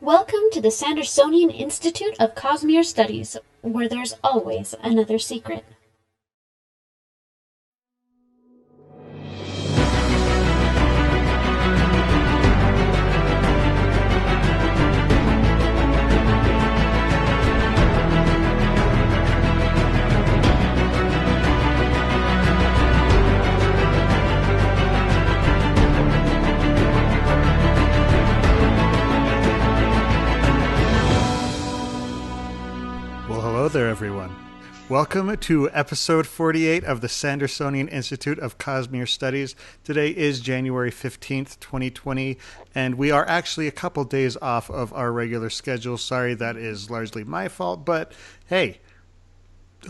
Welcome to the Sandersonian Institute of Cosmere Studies, where there's always another secret. Hello there, everyone. Welcome to episode 48 of the Sandersonian Institute of Cosmere Studies. Today is January 15th, 2020, and we are actually a couple days off of our regular schedule. Sorry, that is largely my fault, but hey,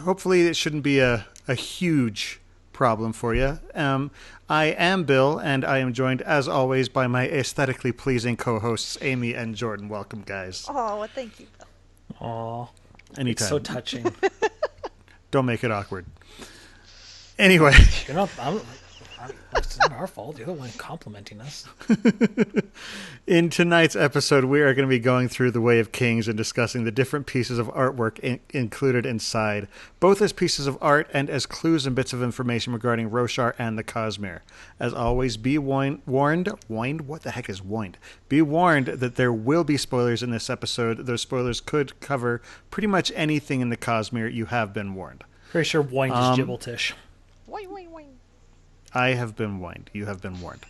hopefully it shouldn't be a huge problem for you. I am Bill, and I am joined, as always, by my aesthetically pleasing co-hosts, Amy and Jordan. Welcome, guys. Oh, well, thank you, Bill. Aw. Anytime. It's so touching. Don't make it awkward. Anyway. It's not our fault. You're the one complimenting us. In tonight's episode, we are going to be going through The Way of Kings and discussing the different pieces of artwork included inside, both as pieces of art and as clues and bits of information regarding Roshar and the Cosmere. As always, be warned. What the heck is warned? Be warned that there will be spoilers in this episode. Those spoilers could cover pretty much anything in the Cosmere. You have been warned. Pretty sure whined is gibbletish. Wing, wing, wing. I have been warned. You have been warned.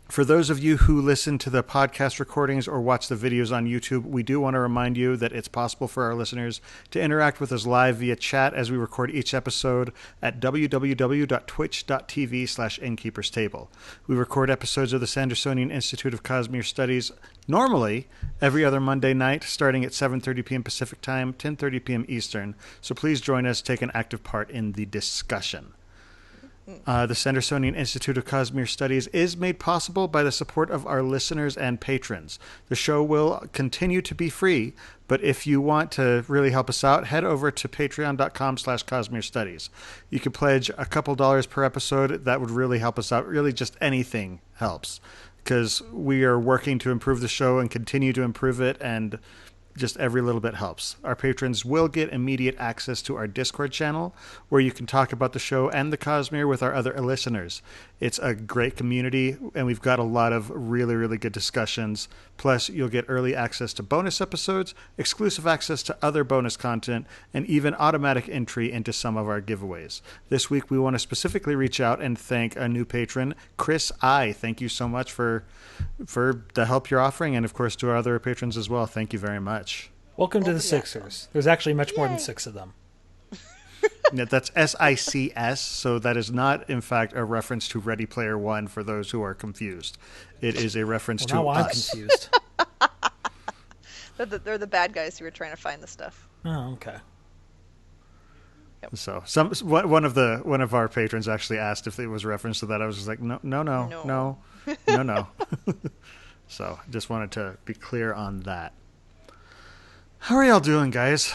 For those of you who listen to the podcast recordings or watch the videos on YouTube, we do want to remind you that it's possible for our listeners to interact with us live via chat as we record each episode at www.twitch.tv/innkeeperstable. We record episodes of the Sandersonian Institute of Cosmere Studies normally every other Monday night, starting at 7:30 p.m. Pacific Time, 10:30 p.m. Eastern. So please join us, take an active part in the discussion. The Sandersonian Institute of Cosmere Studies is made possible by the support of our listeners and patrons. The show will continue to be free, but if you want to really help us out, head over to patreon.com/Cosmere Studies. You can pledge a couple dollars per episode. That would really help us out. Really, just anything helps, because we are working to improve the show and continue to improve it, and just every little bit helps. Our patrons will get immediate access to our Discord channel, where you can talk about the show and the Cosmere with our other listeners. It's a great community, and we've got a lot of really, really good discussions. Plus, you'll get early access to bonus episodes, exclusive access to other bonus content, and even automatic entry into some of our giveaways. This week, we want to specifically reach out and thank a new patron, Chris I. Thank you so much for the help you're offering, and of course to our other patrons as well. Thank you very much. Welcome to the Sixers. There's actually much more than 6 of them. Yeah, that's SICS, so that is not, in fact, a reference to Ready Player One for those who are confused. It is a reference to now I'm us. confused. They're the bad guys who are trying to find the stuff. Oh, okay. So one of our patrons actually asked if it was a reference to that. I was just like, no. So just wanted to be clear on that. How are y'all doing, guys?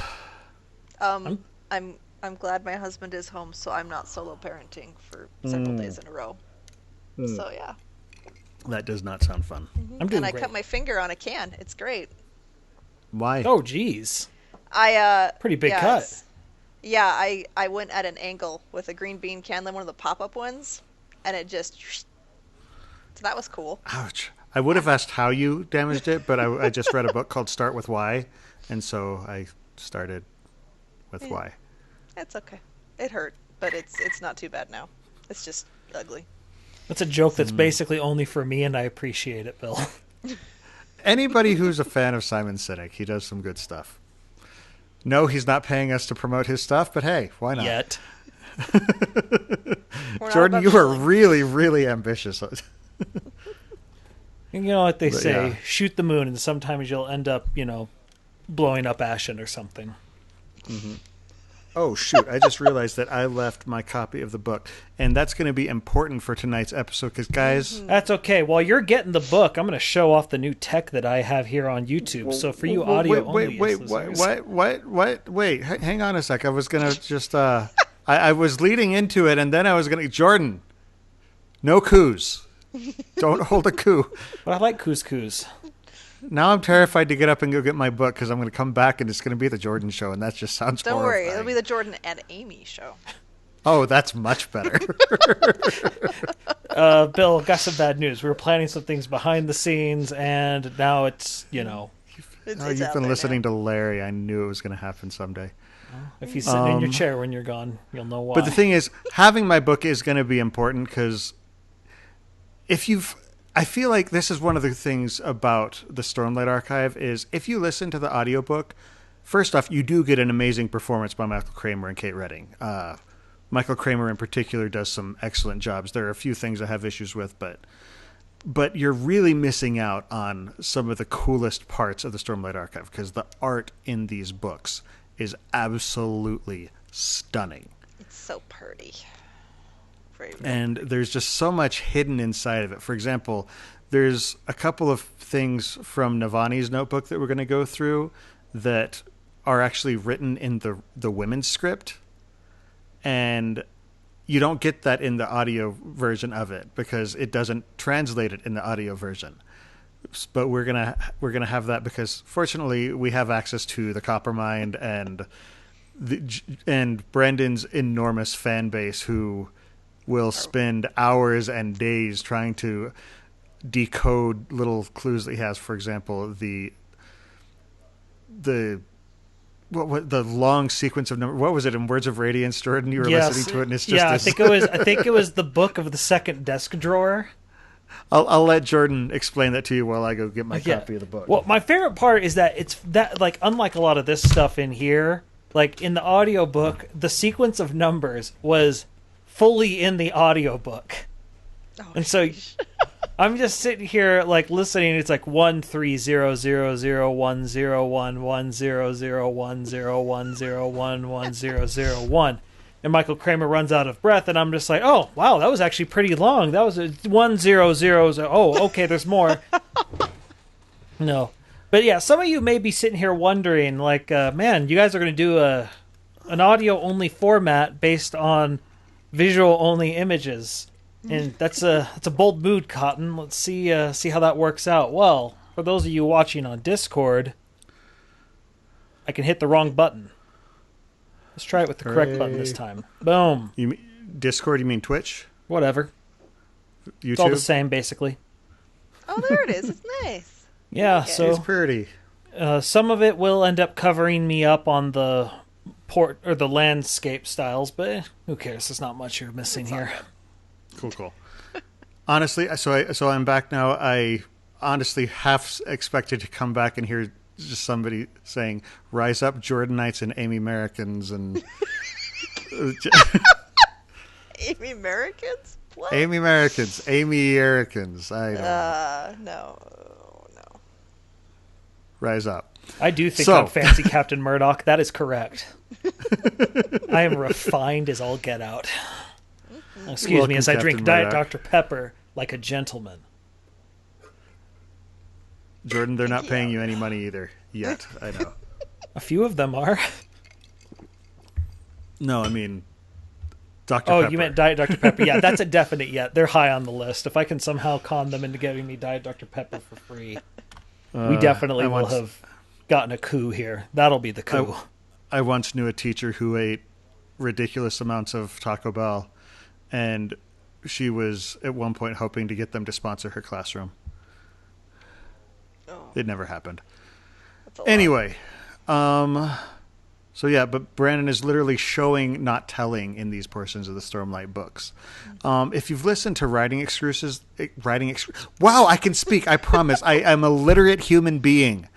I'm glad my husband is home, so I'm not solo parenting for several days in a row. So yeah. That does not sound fun. Mm-hmm. I'm doing and I great. cut my finger on a can. It's great. Why? Oh, geez. Pretty big cut. Yeah, I went at an angle with a green bean can, like one of the pop-up ones, and it just... So that was cool. Ouch. I would have asked how you damaged it, but I just read a book called Start With Why, and so I started with why. It's okay. It hurt, but it's not too bad now. It's just ugly. That's a joke that's basically only for me, and I appreciate it, Bill. Anybody who's a fan of Simon Sinek, he does some good stuff. No, he's not paying us to promote his stuff, but hey, why not? Yet. Jordan, you are really, really ambitious. You know what they say, yeah. Shoot the moon, and sometimes you'll end up, blowing up Ashen or something. Mm-hmm. Oh, shoot. I just realized that I left my copy of the book, and that's going to be important for tonight's episode, because, guys... That's okay. While you're getting the book, I'm going to show off the new tech that I have here on YouTube. So for you audio-only listeners... Wait, hang on a sec. I was going to just... I was leading into it, and then I was going to... Jordan, no coups. Don't hold a coup. But I like couscous. Now I'm terrified to get up and go get my book because I'm going to come back and it's going to be the Jordan show, and that just sounds Don't horrifying. worry, it'll be the Jordan and Amy show. Oh, that's much better. Bill, got some bad news. We were planning some things behind the scenes, and now it's, you know. You've been listening to Larry. I knew it was going to happen someday. If he's sitting in your chair when you're gone, you'll know why. But the thing is, having my book is going to be important because I feel like this is one of the things about the Stormlight Archive is if you listen to the audiobook, first off, you do get an amazing performance by Michael Kramer and Kate Redding. Michael Kramer in particular does some excellent jobs. There are a few things I have issues with, but you're really missing out on some of the coolest parts of the Stormlight Archive because the art in these books is absolutely stunning. It's so pretty. And there's just so much hidden inside of it. For example, there's a couple of things from Navani's notebook that we're going to go through that are actually written in the women's script. And you don't get that in the audio version of it because it doesn't translate it in the audio version. But we're gonna have that because fortunately we have access to the Coppermind and Brendan's enormous fan base who will spend hours and days trying to decode little clues that he has. For example, the long sequence of numbers. What was it in Words of Radiance, Jordan? You were listening to it, and it's just I think it was the book of the second desk drawer. I'll let Jordan explain that to you while I go get my copy of the book. Well, my favorite part is that it's that, like, unlike a lot of this stuff in here, like in the audiobook, the sequence of numbers was fully in the audiobook. And so I'm just sitting here like listening. It's like 13000101010101101, and Michael Kramer runs out of breath, and I'm just like, oh wow, that was actually pretty long. That was a 100. Oh, okay, there's more. No, but yeah, some of you may be sitting here wondering, like, man, you guys are going to do an audio only format based on visual only images. And that's a bold move, Cotton. Let's see how that works out. Well, for those of you watching on Discord, I can hit the wrong button. Let's try it with the correct button this time. Boom. You mean Discord? You mean Twitch? Whatever. YouTube? It's all the same, basically. Oh, there it is. It's nice. Yeah, Okay. so It's pretty. some of it will end up covering me up on the port or the landscape styles, but who cares? There's not much you're missing here. Cool. Honestly, so I'm back now. I honestly half expected to come back and hear just somebody saying, "Rise up, Jordanites and Amy Americans," and Amy Americans? What? Amy Americans. I don't know. No. Rise up. I do think I'm fancy Captain Murdoch. That is correct. I am refined as all get out. Excuse me as I drink Diet Dr. Pepper like a gentleman. Jordan, they're not paying you any money either yet. I know. A few of them are. No, I mean Dr. Oh, Pepper. you meant Diet Dr. Pepper. Yeah, that's a definite yet. They're high on the list. If I can somehow con them into giving me Diet Dr. Pepper for free, we definitely will have gotten a coup here. That'll be the coup. I once knew a teacher who ate ridiculous amounts of Taco Bell, and she was at one point hoping to get them to sponsor her classroom. Oh, It never happened. that's a lot. Anyway, so yeah, but Brandon is literally showing, not telling, in these portions of the Stormlight books. If you've listened to wow, I can speak. I promise. I am a literate human being.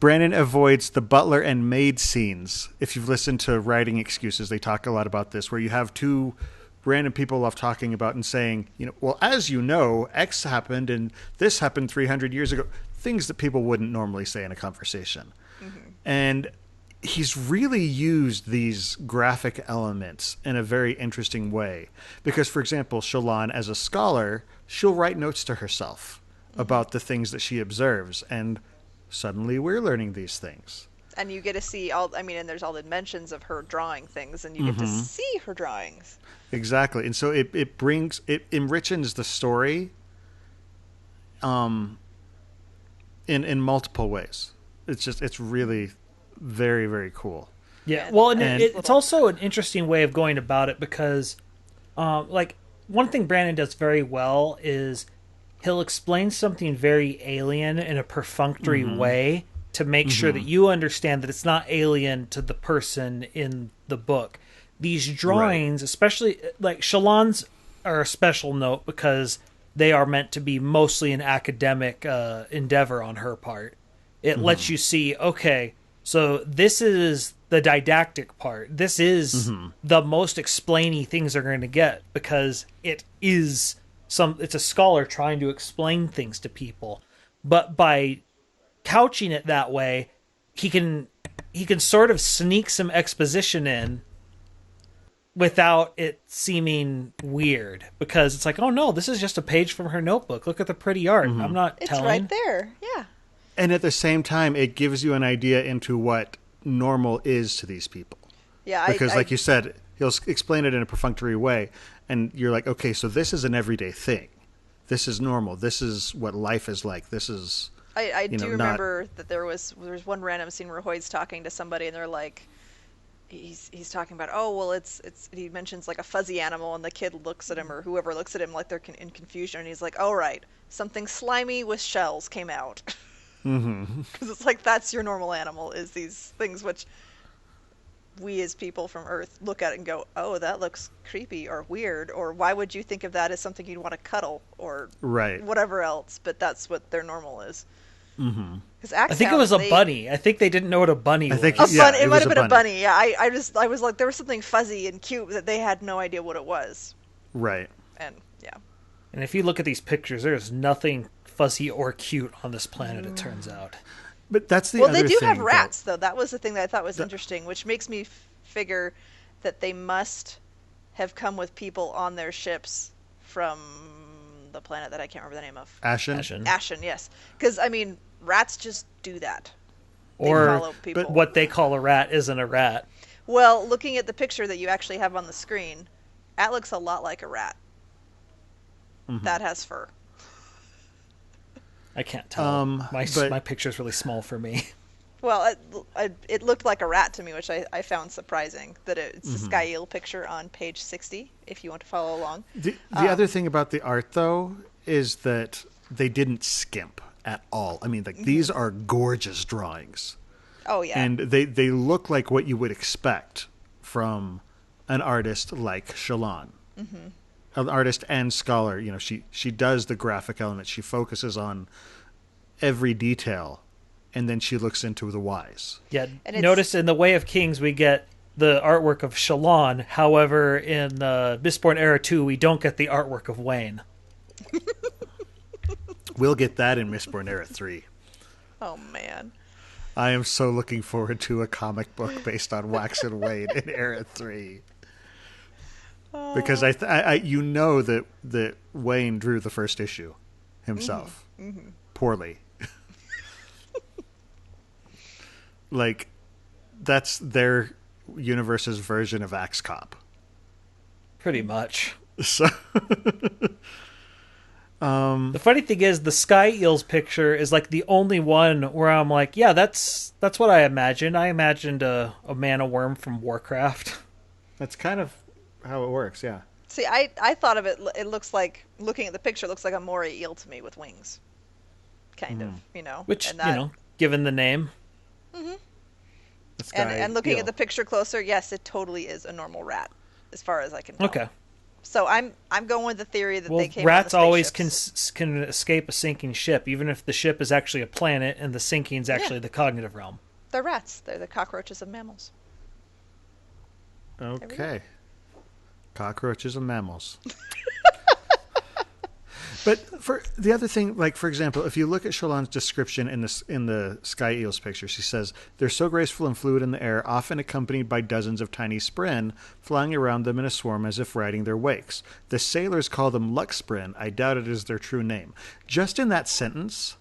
Brandon avoids the butler and maid scenes. If you've listened to Writing Excuses, they talk a lot about this, where you have two random people love talking about and saying, well, as you know, X happened and this happened 300 years ago. Things that people wouldn't normally say in a conversation. Mm-hmm. And he's really used these graphic elements in a very interesting way. Because, for example, Shallan, as a scholar, she'll write notes to herself about the things that she observes. And suddenly we're learning these things. And you get to see and there's all the mentions of her drawing things, and you get to see her drawings. Exactly. And so it enriches the story in multiple ways. It's really very, very cool. Yeah, well, and And- it's also an interesting way of going about it because, like, one thing Brandon does very well is he'll explain something very alien in a perfunctory way to make sure that you understand that it's not alien to the person in the book. These drawings, especially, like, Shallan's are a special note because they are meant to be mostly an academic endeavor on her part. It lets you see, okay, so this is the didactic part. This is the most explainy things they're going to get because it's a scholar trying to explain things to people. But by couching it that way, he can sort of sneak some exposition in without it seeming weird, because it's like, oh no, this is just a page from her notebook. Look at the pretty art. I'm not It's telling. right there. Yeah. And at the same time, it gives you an idea into what normal is to these people. Yeah. Because, like you said, he'll explain it in a perfunctory way, and you're like, okay, so this is an everyday thing. This is normal. This is what life is like. This is. I you know, do not- remember that there was one random scene where Hoyd's talking to somebody, and they're like, he's talking about, oh well, it's he mentions like a fuzzy animal, and the kid looks at him, or whoever looks at him, like they're in confusion, and he's like, oh right, something slimy with shells came out. Because it's like, that's your normal animal, is these things which we as people from Earth look at it and go, oh, that looks creepy or weird, or why would you think of that as something you'd want to cuddle, or Right. whatever else, but that's what their normal is. Because I think it was a bunny. I think they didn't know what a bunny was. think- A Yeah, bunny. it It was might have a been a bunny. bunny. Yeah, I was like, there was something fuzzy and cute that they had no idea what it was, Right. and yeah. And if you look at these pictures, there's nothing fuzzy or cute on this planet, it turns out. But that's the Well, other they do thing have that- rats, though. That was the thing that I thought was interesting, which makes me figure that they must have come with people on their ships from the planet that I can't remember the name of. Ashen. Ashen, yes. Because, I mean, rats just do that. They Or follow people. what they call a rat isn't a rat. Well, looking at the picture that you actually have on the screen, that looks a lot like a rat. That has fur. I can't tell. but- My picture's really small for me. Well, it looked like a rat to me, which I found surprising. That it's a sky eel picture on page 60, if you want to follow along. The other thing about the art, though, is that they didn't skimp at all. I mean, like, these are gorgeous drawings. Oh, yeah. And they look like what you would expect from an artist like Shallan. An artist and scholar. You know, she does the graphic element. She focuses on every detail, and then she looks into the whys. Yeah, And it's- notice in the Way of Kings we get the artwork of Shallan. However, in Mistborn Era 2, we don't get the artwork of Wayne. We'll get that in Mistborn Era 3. Oh, man. I am so looking forward to a comic book based on Wax and Wayne in Era 3. Because I you know that Wayne drew the first issue himself. Poorly. Like, that's their universe's version of Axe Cop. Pretty much. So The funny thing is, the Sky Eels picture is like the only one where I'm like, yeah, that's what I imagined. I imagined a mana worm from Warcraft. that's kind of how it works, yeah. See, I thought of it, it looks like, looking at the picture, it looks like a moray eel to me with wings. Kind of, you know. Which, and that, given the name. The sky and looking eel. at the picture closer, yes, it totally is a normal rat, as far as I can tell. Okay. So I'm going with the theory that Well, they came rats on the always spaceships. can escape a sinking ship, even if the ship is actually a planet and the sinking's actually the cognitive realm. They're rats. They're the cockroaches of mammals. Okay. Cockroaches and mammals. But for the other thing, like, for example, if you look at Shallan's description in the Sky Eels picture, she says, they're so graceful and fluid in the air, often accompanied by dozens of tiny spren flying around them in a swarm as if riding their wakes. The sailors call them luck spren. I doubt it is their true name. Just in that sentence,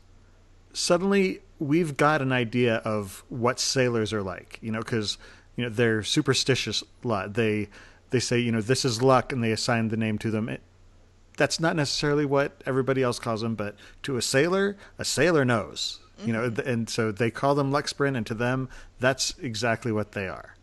suddenly we've got an idea of what sailors are like, because they're superstitious a lot. They say, this is luck, and they assign the name to them. That's not necessarily what everybody else calls them, but to a sailor knows. You know, and so they call them Luxprin, and to them, that's exactly what they are.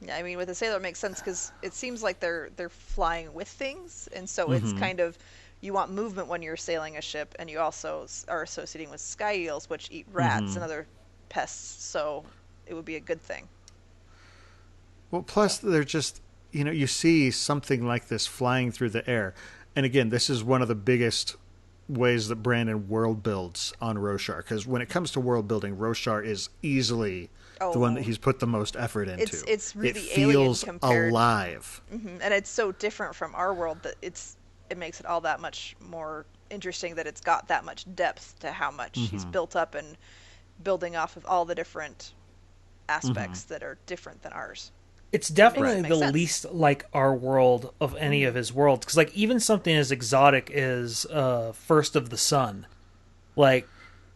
Yeah, I mean, with the sailor, it makes sense because it seems like they're flying with things, and so it's kind of, you want movement when you're sailing a ship, and you also are associating with sky eels, which eat rats and other pests, so it would be a good thing. Well, plus they're just, you know, you see something like this flying through the air, and again, this is one of the biggest ways that Brandon world builds on Roshar, because when it comes to world building, Roshar is easily the one that he's put the most effort into. It's really it feels alien compared. alive. And it's so different from our world that it makes it all that much more interesting, that it's got that much depth to how much he's built up and building off of all the different aspects that are different than ours. It's definitely Makes the sense. least like our world of any of his worlds. Because, like, even something as exotic as First of the Sun, like,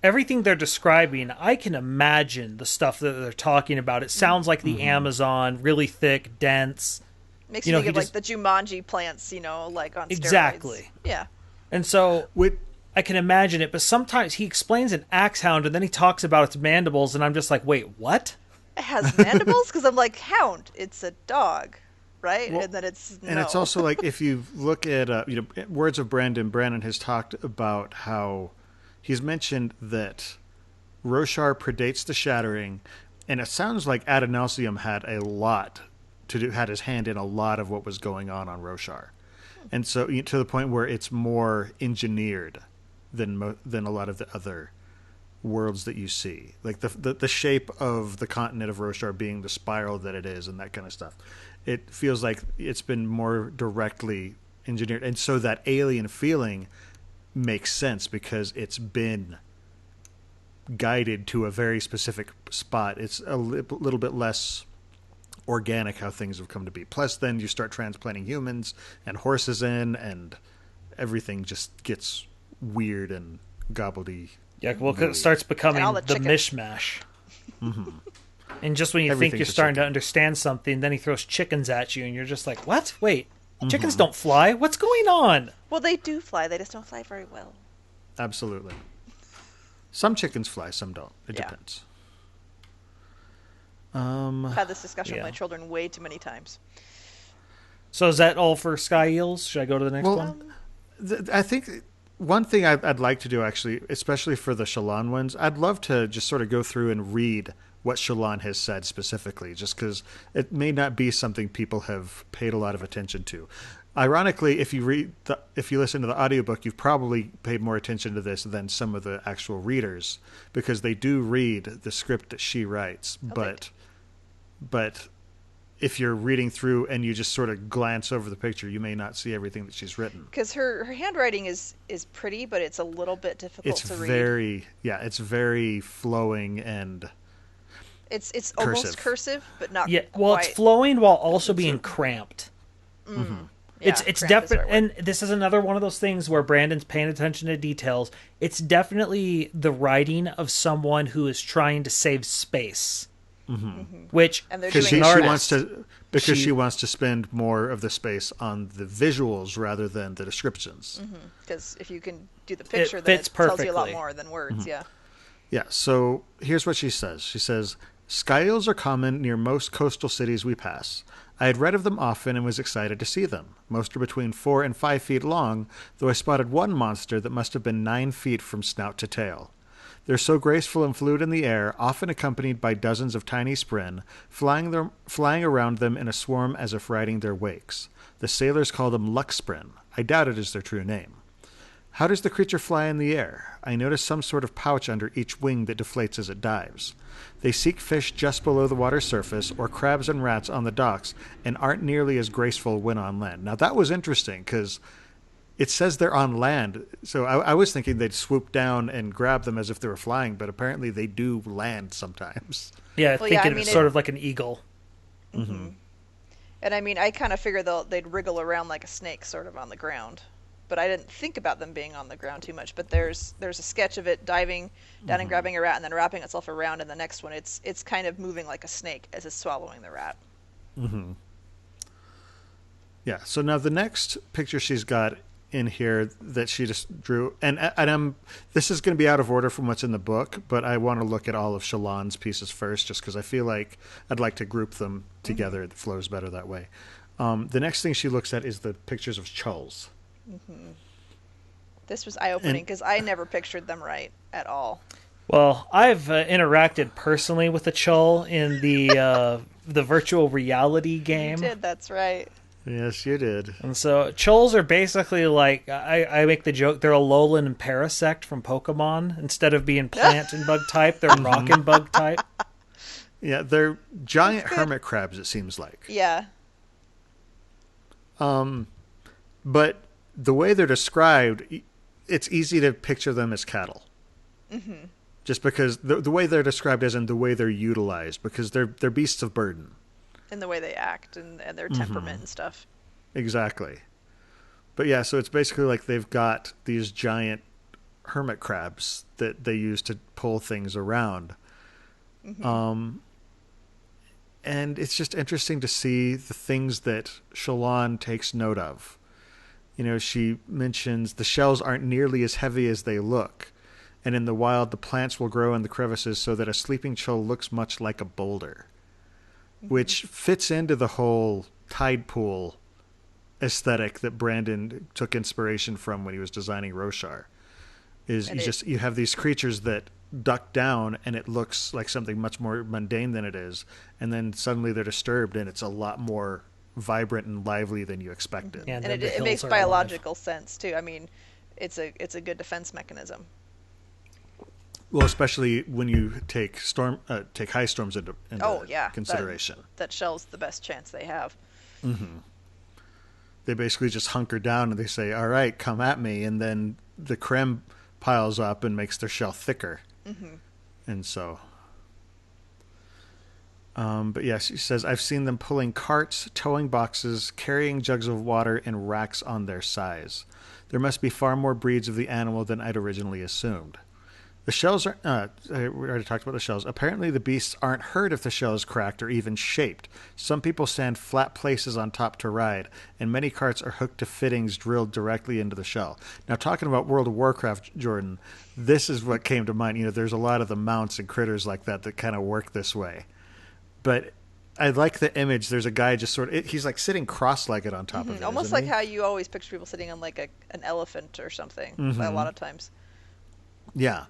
everything they're describing, I can imagine the stuff that they're talking about. It sounds like the Amazon, really thick, dense. Makes you think of, like, the Jumanji plants, like on steroids. Exactly. Yeah. And so I can imagine it, but sometimes he explains an axe hound, and then he talks about its mandibles, and I'm just like, wait, what? It has mandibles? Because I'm like, hound, it's a dog, right? Well, and then it's And it's also like, if you look at Words of Brandon has talked about how he's mentioned that Roshar predates the Shattering, and it sounds like Adonalsium had had his hand in a lot of what was going on Roshar, and so to the point where it's more engineered than a lot of the other worlds that you see, like the shape of the continent of Roshar being the spiral that it is, and that kind of stuff. It feels like it's been more directly engineered, and so that alien feeling makes sense because it's been guided to a very specific spot. It's a little bit less organic how things have come to be. Plus, then you start transplanting humans and horses in, and everything just gets weird and gobbledy. Yeah, well, 'cause it starts becoming all the the chickens. mishmash. And just when you think Everything's you're a starting to chicken. understand something, then he throws chickens at you, and you're just like, what? Wait, chickens don't fly? What's going on? Well, they do fly. They just don't fly very well. Absolutely. Some chickens fly, some don't. It Yeah. depends. I've had this discussion Yeah. with my children way too many times. So is that all for Sky Eels? Should I go to the next one? I think one thing I'd like to do, actually, especially for the Shallan ones, I'd love to just sort of go through and read what Shallan has said specifically, just because it may not be something people have paid a lot of attention to. Ironically, if you listen to the audiobook, you've probably paid more attention to this than some of the actual readers, because they do read the script that she writes. But if you're reading through and you just sort of glance over the picture, you may not see everything that she's written. Because her handwriting is pretty, but it's a little bit difficult to read. It's very flowing, and It's almost cursive, but not Yeah, well, quite. it's flowing while also being cramped. Yeah, It's cramp is definitely, the right word. and this is another one of those things where Brandon's paying attention to details. It's definitely the writing of someone who is trying to save space, which And they're because doing she it wants fast. to she wants to spend more of the space on the visuals rather than the descriptions. Because if you can do the picture, then fits it tells you a lot perfectly. more than words. Yeah. Yeah, so here's what she says. She says, "Sky eels are common near most coastal cities we pass. I had read of them often and was excited to see them. Most are between 4 and 5 feet long, though I spotted one monster that must have been 9 feet from snout to tail. They're so graceful and fluid in the air, often accompanied by dozens of tiny sprin, flying around them in a swarm as if riding their wakes. The sailors call them luxsprin. I doubt it is their true name. How does the creature fly in the air? I notice some sort of pouch under each wing that deflates as it dives. They seek fish just below the water surface, or crabs and rats on the docks, and aren't nearly as graceful when on land." Now that was interesting, because it says they're on land, so I was thinking they'd swoop down and grab them as if they were flying, but apparently they do land sometimes. yeah, Well, think yeah, I of mean, it sort of like an eagle. And I mean, I kind of figured they'd wriggle around like a snake, sort of on the ground. But I didn't think about them being on the ground too much. But there's a sketch of it diving down and grabbing a rat and then wrapping itself around. And the next one, it's kind of moving like a snake as it's swallowing the rat. Yeah, so now the next picture she's got in here that she just drew, and this is going to be out of order from what's in the book, but I want to look at all of Shallan's pieces first, just because I feel like I'd like to group them together. It flows better that way. The next thing she looks at is the pictures of Chulls. This was eye-opening because I never pictured them right at all. Well, I've interacted personally with the Chull in the virtual reality game. You did, that's right. Yes, you did. And so Chulls are basically like, I make the joke, they're a Alolan and Parasect from Pokemon. Instead of being plant and bug type, they're rock and bug type. Yeah, they're giant hermit crabs, it seems like. Yeah. But the way they're described, it's easy to picture them as cattle. Mm-hmm. Just because the way they're described isn't the way they're utilized, because they're beasts of burden. In the way they act and their temperament and stuff. Exactly. But yeah, so it's basically like they've got these giant hermit crabs that they use to pull things around. Mm-hmm. And it's just interesting to see the things that Shallan takes note of. You know, she mentions the shells aren't nearly as heavy as they look. And in the wild, the plants will grow in the crevices so that a sleeping Chull looks much like a boulder. Which fits into the whole tide pool aesthetic that Brandon took inspiration from when he was designing Roshar. You have these creatures that duck down and it looks like something much more mundane than it is, and then suddenly they're disturbed and it's a lot more vibrant and lively than you expected. Yeah, and it makes biological sense too. I mean, it's a good defense mechanism. Well, especially when you take high storms into consideration. That shell's the best chance they have. Mm-hmm. They basically just hunker down and they say, all right, come at me. And then the creme piles up and makes their shell thicker. Mm-hmm. And so... but yes, she says, I've seen them pulling carts, towing boxes, carrying jugs of water, and racks on their size. There must be far more breeds of the animal than I'd originally assumed. The shells are... we already talked about the shells. Apparently the beasts aren't hurt if the shell is cracked or even shaped. Some people stand flat places on top to ride, and many carts are hooked to fittings drilled directly into the shell. Now, talking about World of Warcraft, Jordan, this is what came to mind. You know, there's a lot of the mounts and critters like that kind of work this way. But I like the image. There's a guy just he's like sitting cross-legged on top of it. Almost like how you always picture people sitting on like an elephant or something, a lot of times. Yeah.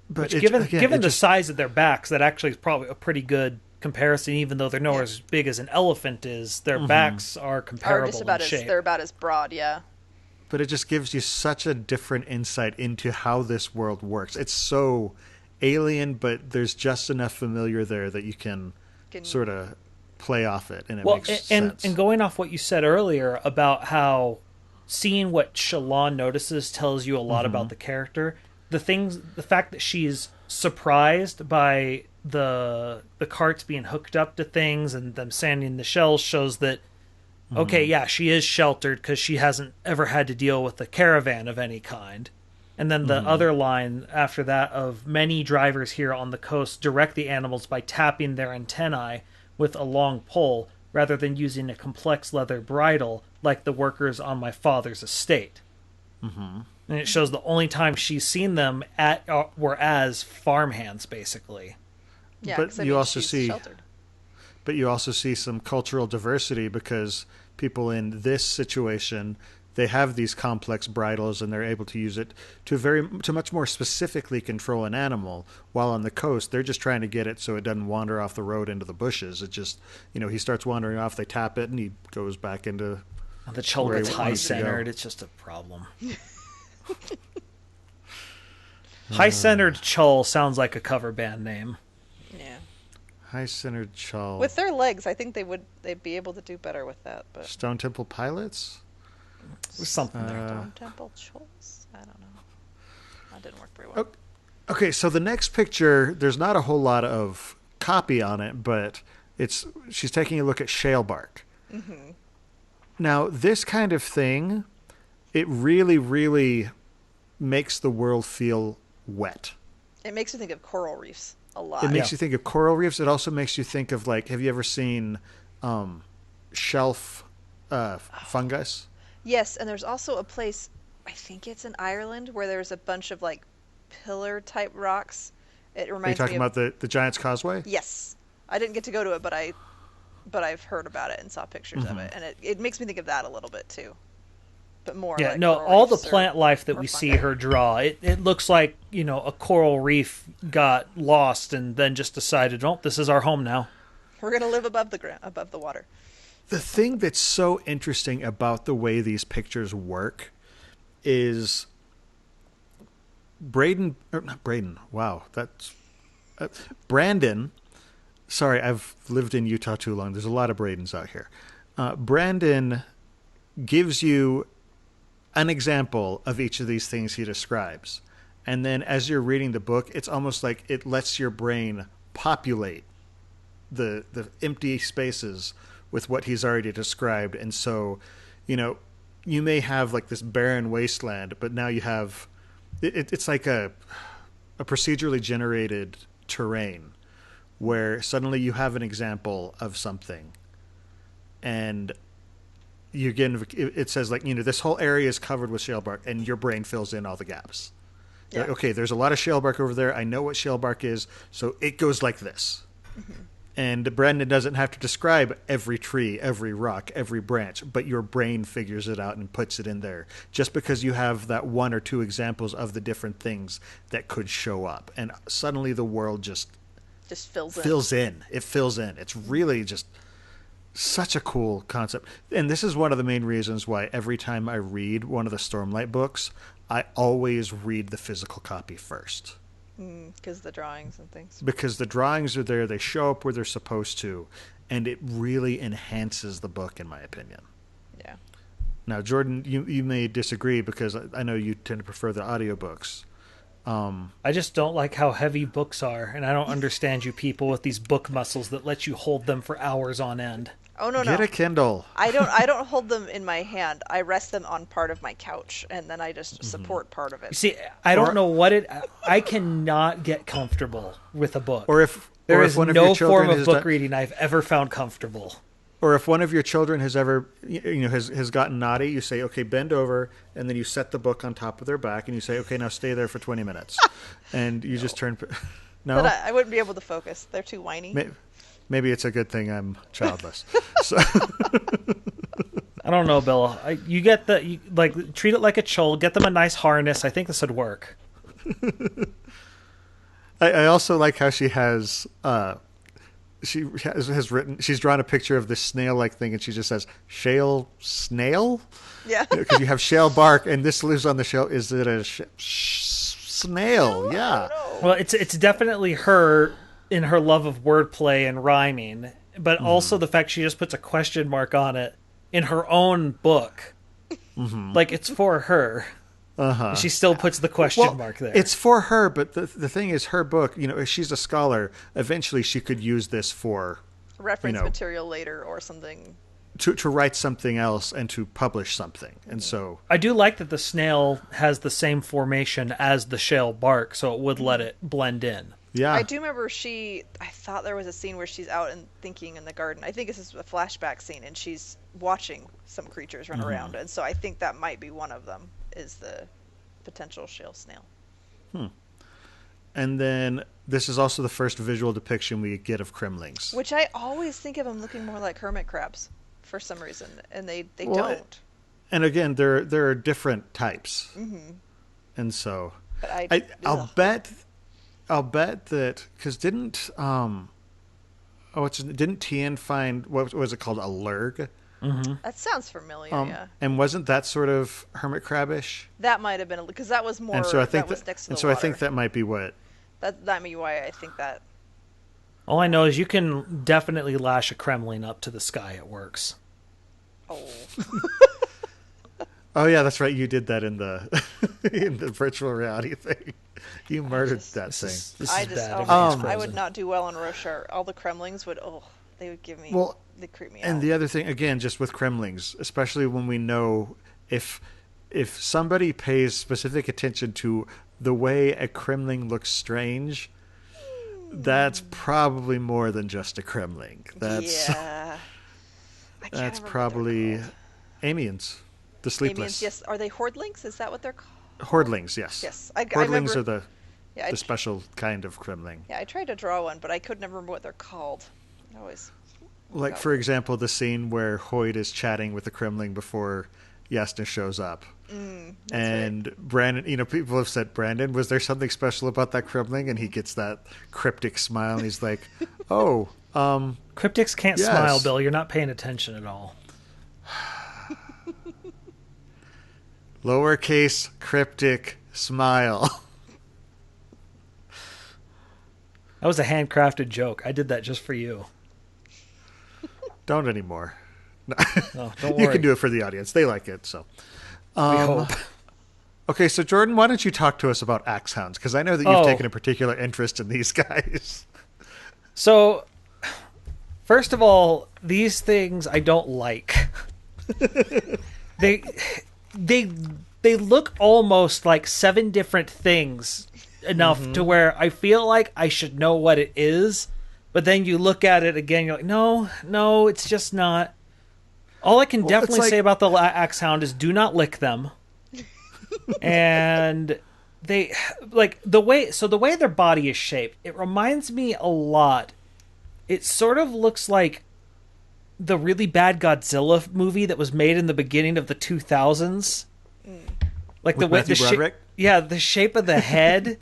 But given the size of their backs, that actually is probably a pretty good comparison. Even though they're nowhere as big as an elephant is, their backs are comparable in shape. They're about as broad, yeah. But it just gives you such a different insight into how this world works. It's so alien, but there's just enough familiar there that you can sort of play off it, and it makes sense. And going off what you said earlier about how seeing what Shallan notices tells you a lot about the character. The fact that she's surprised by the carts being hooked up to things and them sanding the shells shows that, okay, yeah, she is sheltered because she hasn't ever had to deal with a caravan of any kind. And then the other line after that of many drivers here on the coast direct the animals by tapping their antennae with a long pole rather than using a complex leather bridle like the workers on my father's estate. Mm-hmm. And it shows the only time she's seen them were as farmhands, basically. Yeah, but you also see sheltered. But you also see some cultural diversity because people in this situation, they have these complex bridles and they're able to use it to much more specifically control an animal. While on the coast, they're just trying to get it so it doesn't wander off the road into the bushes. It just, he starts wandering off, they tap it, and he goes back into... The Chull gets high-centered. It's just a problem. High-centered Chull sounds like a cover band name. Yeah. High-centered Chull. With their legs, I think they'd be able to do better with that. But Stone Temple Pilots? There's something there. Stone Temple Chulls? I don't know. That didn't work very well. Okay, so the next picture, there's not a whole lot of copy on it, but she's taking a look at shale bark. Mm-hmm. Now, this kind of thing, it really, really makes the world feel wet. It makes you think of coral reefs a lot. It makes you think of coral reefs. It also makes you think of, have you ever seen shelf fungus? Yes, and there's also a place, I think it's in Ireland, where there's a bunch of like pillar type rocks. It Are you reminds me talking of about the Giant's Causeway? yes. I didn't get to go to it, but I've heard about it and saw pictures of it, and it makes me think of that a little bit too. But more Yeah, like no, coral all the reefs plant life that or we fungi. see her draw, it looks like, a coral reef got lost and then just decided, oh, this is our home now. We're gonna live above the ground, above the water. The thing that's so interesting about the way these pictures work is Brandon. Sorry, I've lived in Utah too long. There's a lot of Bradens out here. Brandon gives you an example of each of these things he describes. And then as you're reading the book, it's almost like it lets your brain populate the empty spaces with what he's already described. And so, you may have like this barren wasteland, but now you have it's like a procedurally generated terrain where suddenly you have an example of something, and it says like, this whole area is covered with shale bark, and your brain fills in all the gaps. Yeah. Like, okay, there's a lot of shale bark over there. I know what shale bark is, so it goes like this. Mm-hmm. And Brandon doesn't have to describe every tree, every rock, every branch, but your brain figures it out and puts it in there just because you have that one or two examples of the different things that could show up. And suddenly the world just fills in. It fills in. It's really just such a cool concept. And this is one of the main reasons why every time I read one of the Stormlight books, I always read the physical copy first. Because the drawings and things. Because the drawings are there, they show up where they're supposed to, and it really enhances the book, in my opinion. Yeah. Now, Jordan, you may disagree because I know you tend to prefer the audiobooks. I just don't like how heavy books are, and I don't understand you people with these book muscles that let you hold them for hours on end. Oh no! Get a Kindle. I don't hold them in my hand. I rest them on part of my couch, and then I just support part of it. You see, I don't know what I cannot get comfortable with a book. There is no form of book reading I've ever found comfortable. Or if one of your children has ever, has gotten naughty, you say, okay, bend over, and then you set the book on top of their back, and you say, okay, now stay there for 20 minutes. And you just turn... No? But I wouldn't be able to focus. They're too whiny. Maybe it's a good thing I'm childless. So. I don't know, Bill. You treat it like a chull. Get them a nice harness. I think this would work. I also like how she has... she's drawn a picture of this snail-like thing, and she just says, shale snail? Yeah. Because you have shale bark, and this lives on the shale. Is it a snail? Yeah. Well, it's definitely her in her love of wordplay and rhyming, but also the fact she just puts a question mark on it in her own book. Mm-hmm. Like, it's for her. Uh-huh. She still puts the question mark there. It's for her, but the thing is, her book, if she's a scholar, eventually she could use this for... reference material later or something. To write something else and to publish something. And so... I do like that the snail has the same formation as the shale bark, so it would let it blend in. Yeah. I do remember I thought there was a scene where she's out and thinking in the garden. I think this is a flashback scene, and she's watching some creatures run around. And so I think that might be one of them, is the potential shale snail. And then this is also the first visual depiction we get of Kremlings. Which I always think of them looking more like hermit crabs for some reason, and they don't. And again, there are different types. Mm-hmm. And so... But I'll bet that... Because didn't Tien find... What was it called? A lurg? Mm-hmm. That sounds familiar, yeah. And wasn't that sort of hermit crabbish? That might have been... Because that was more... And so I think that was next to the water. I think that might be what... That might be why I think that... All I know is you can definitely lash a Kremling up to the sky. It works. Oh. Oh yeah, that's right. You did that in the in the virtual reality thing. You murdered that thing. This is bad. I would not do well on Roshar. All the Kremlings would... they would give me... they creep me out. And the other thing, again, just with Kremlings, especially when we know if somebody pays specific attention to the way a Kremling looks strange, that's probably more than just a Kremling. That's probably Amiens. The sleepless. Amiens, yes. Are they hordlings? Is that what they're called? Hordlings, yes. Yes. I Hordlings remember, are yeah, the special kind of Kremling. Yeah, I tried to draw one, but I could never remember what they're called. I always... Like, for example, the scene where Hoyt is chatting with the Kremling before Yasna shows up. And right. Brandon, people have said, Brandon, was there something special about that Kremling? And he gets that cryptic smile, and he's like, oh, Cryptics can't yes. smile, Bill. You're not paying attention at all. Lowercase cryptic smile. That was a handcrafted joke. I did that just for you. Don't anymore. No, don't worry. You can do it for the audience. They like it, so. We hope. Okay, so Jordan, why don't you talk to us about axe hounds? Because I know that you've taken a particular interest in these guys. So, first of all, these things I don't like. They look almost like 7 different things enough to where I feel like I should know what it is, but then you look at it again, you're like, no, it's just not. All I can definitely say about the axe hound is do not lick them. And they the way their body is shaped, it reminds me a lot. It sort of looks like the really bad Godzilla movie that was made in the beginning of the 2000s. Like the way the shape of the head,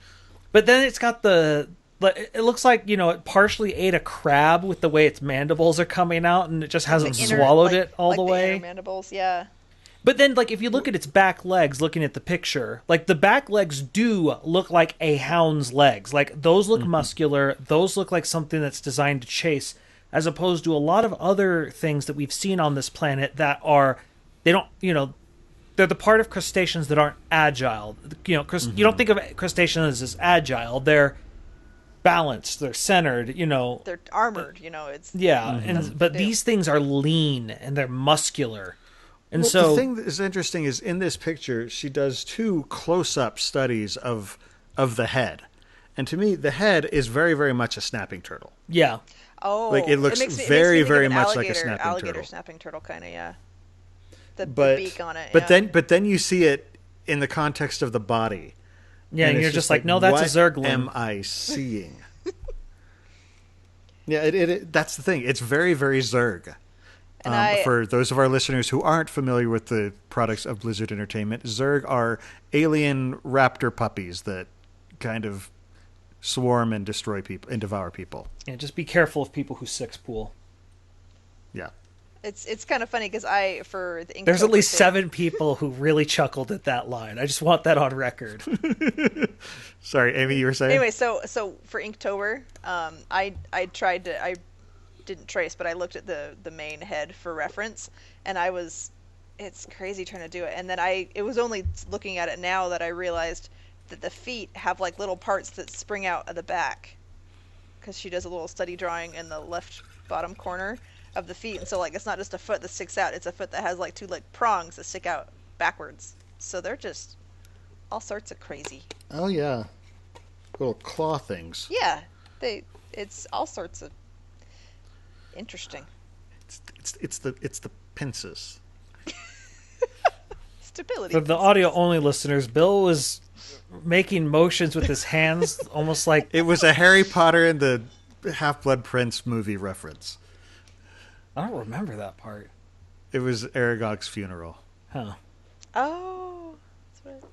but then it's got it looks like, it partially ate a crab with the way its mandibles are coming out, and it just hasn't swallowed it all the way. Inner mandibles, yeah. But then, if you look at its back legs, looking at the picture, the back legs do look like a hound's legs. Those look muscular. Those look like something that's designed to chase, as opposed to a lot of other things that we've seen on this planet that they're the part of crustaceans that aren't agile. You don't think of crustaceans as agile. They're balanced. They're centered. They're armored. It's but these things are lean and they're muscular. And so the thing that is interesting is in this picture, she does 2 close-up studies of the head, and to me, the head is very, very much a snapping turtle. Yeah. Oh, it looks very, very much like a snapping turtle. Alligator snapping turtle, kind of, yeah. The beak on it. But then you see it in the context of the body. Yeah, and you're just like, no, that's a zergling. What am I seeing? Yeah, that's the thing. It's very, very Zerg. For those of our listeners who aren't familiar with the products of Blizzard Entertainment, Zerg are alien raptor puppies that kind of swarm and destroy people and devour people. Yeah, just be careful of people who SICS pool. Yeah. It's kind of funny because for the Inktober there's at least 7 people who really chuckled at that line. I just want that on record. Sorry, Amy, you were saying? Anyway, so for Inktober, I didn't trace, but I looked at the main head for reference, and it's crazy trying to do it. And then it was only looking at it now that I realized that the feet have little parts that spring out of the back, because she does a little study drawing in the left bottom corner of the feet, and so it's not just a foot that sticks out, it's a foot that has 2 prongs that stick out backwards. So they're just all sorts of crazy. Oh yeah, little claw things. Yeah, it's all sorts of interesting. It's the pincers. Stability. For the audio only listeners, Bill was making motions with his hands, almost like it was a Harry Potter and the Half-Blood Prince movie reference. I don't remember that part. It was Aragog's funeral. Huh. Oh, that's right.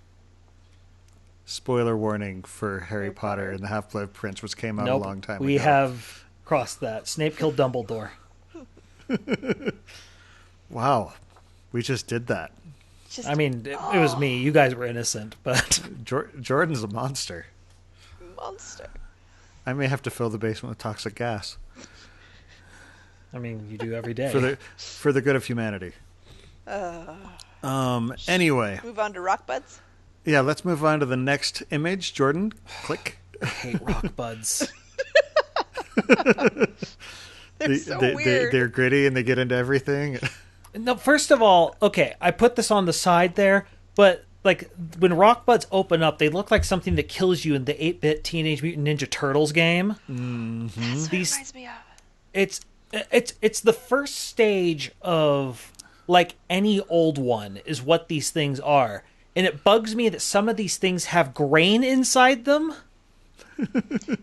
Spoiler warning for Harry Potter and the Half-Blood Prince, which came out a long time ago. We have crossed that. Snape killed Dumbledore. Wow. We just did that. It was me. You guys were innocent, but Jordan's a monster. Monster. I may have to fill the basement with toxic gas. You do every day. For the good of humanity. Anyway. Move on to rock buds? Yeah, let's move on to the next image. Jordan, click. I hate rock buds. They're so weird. They're gritty and they get into everything. No, first of all, okay, I put this on the side there, but when rock buds open up, they look like something that kills you in the 8-bit Teenage Mutant Ninja Turtles game. Mm-hmm. That's what it reminds me of. It's the first stage of like any old one is what these things are. And it bugs me that some of these things have grain inside them.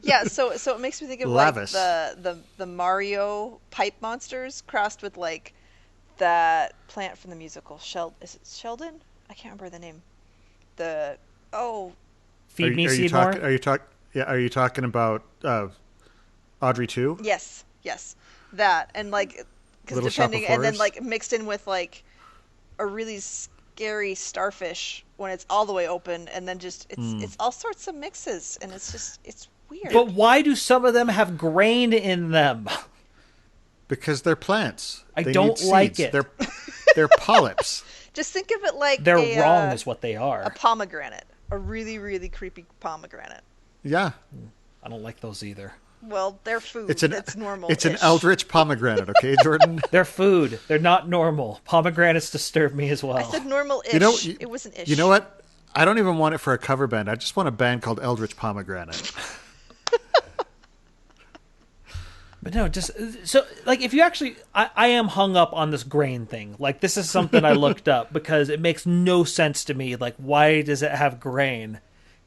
Yeah, so it makes me think of Lavis. like the Mario pipe monsters crossed with like that plant from the musical. Is it Sheldon? I can't remember the name. Feed me, are you Seymour. Are you talking about Audrey 2? Yes, that, and like because Little Shop of depending, and then Horrors? like mixed in with like a really scary starfish when it's all the way open, and then just it's all sorts of mixes, and it's weird. But why do some of them have grain in them? Because they're plants. I They don't need like seeds. it. They're polyps. Just think of it like They're a, wrong is what they a are. pomegranate, a really, really creepy pomegranate. Yeah. I don't like those either. Well, they're food. It's normal. It's an eldritch pomegranate, okay, Jordan? They're food. They're not normal. Pomegranates disturb me as well. I said normal-ish. It was an ish. You know what? I don't even want it for a cover band. I just want a band called Eldritch Pomegranate. But no, just so like if you actually, I am hung up on this grain thing. Like this is something I looked up because it makes no sense to me. Like why does it have grain?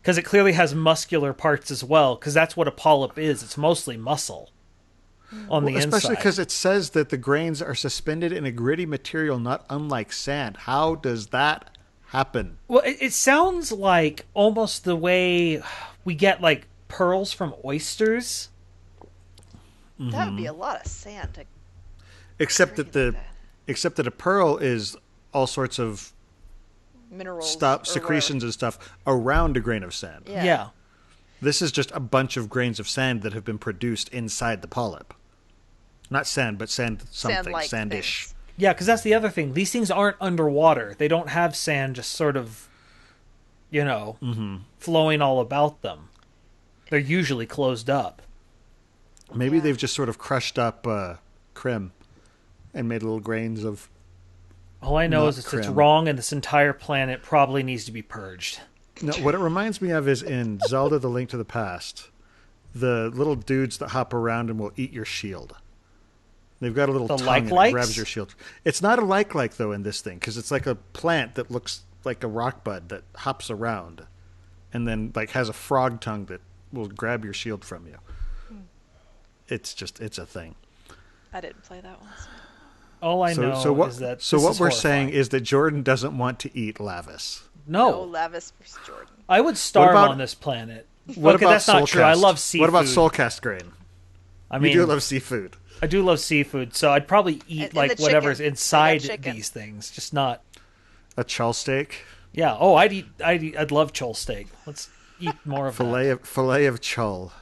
Because it clearly has muscular parts as well. Because that's what a polyp is. It's mostly muscle on the inside. Especially because it says that the grains are suspended in a gritty material not unlike sand. How does that happen? Well, it sounds like almost the way we get like pearls from oysters. That would be a lot of sand to Except that except that a pearl is all sorts of minerals secretions and stuff around a grain of sand. Yeah. This is just a bunch of grains of sand that have been produced inside the polyp. Not sand, but sand something, Sand-like sandish. things. Yeah, because that's the other thing. These things aren't underwater. They don't have sand just sort of, flowing all about them. They're usually closed up. Maybe they've just sort of crushed up crim and made little grains of. All I know Not is it's crim. wrong, and this entire planet probably needs to be purged. No, what it reminds me of is in Zelda: The Link to the Past, the little dudes that hop around and will eat your shield. They've got a little The tongue and it like-likes? grabs your shield. It's not a like though in this thing because it's like a plant that looks like a rock bud that hops around, and then like has a frog tongue that will grab your shield from you. It's a thing. I didn't play that one. All I know what, is that so this what is we're horrifying. saying is that Jordan doesn't want to eat Lavis. No, No, Lavis versus Jordan. I would starve about- on this planet. What Okay, about that's not true. I Soulcast? love seafood. What about Soulcast grain? I mean, You do love seafood. I do love seafood, so I'd probably eat And like the whatever's chicken. inside They got chicken. these things, just not. A chull steak, Yeah. Oh, I'd love chol steak. Let's eat more of that. fillet of chull,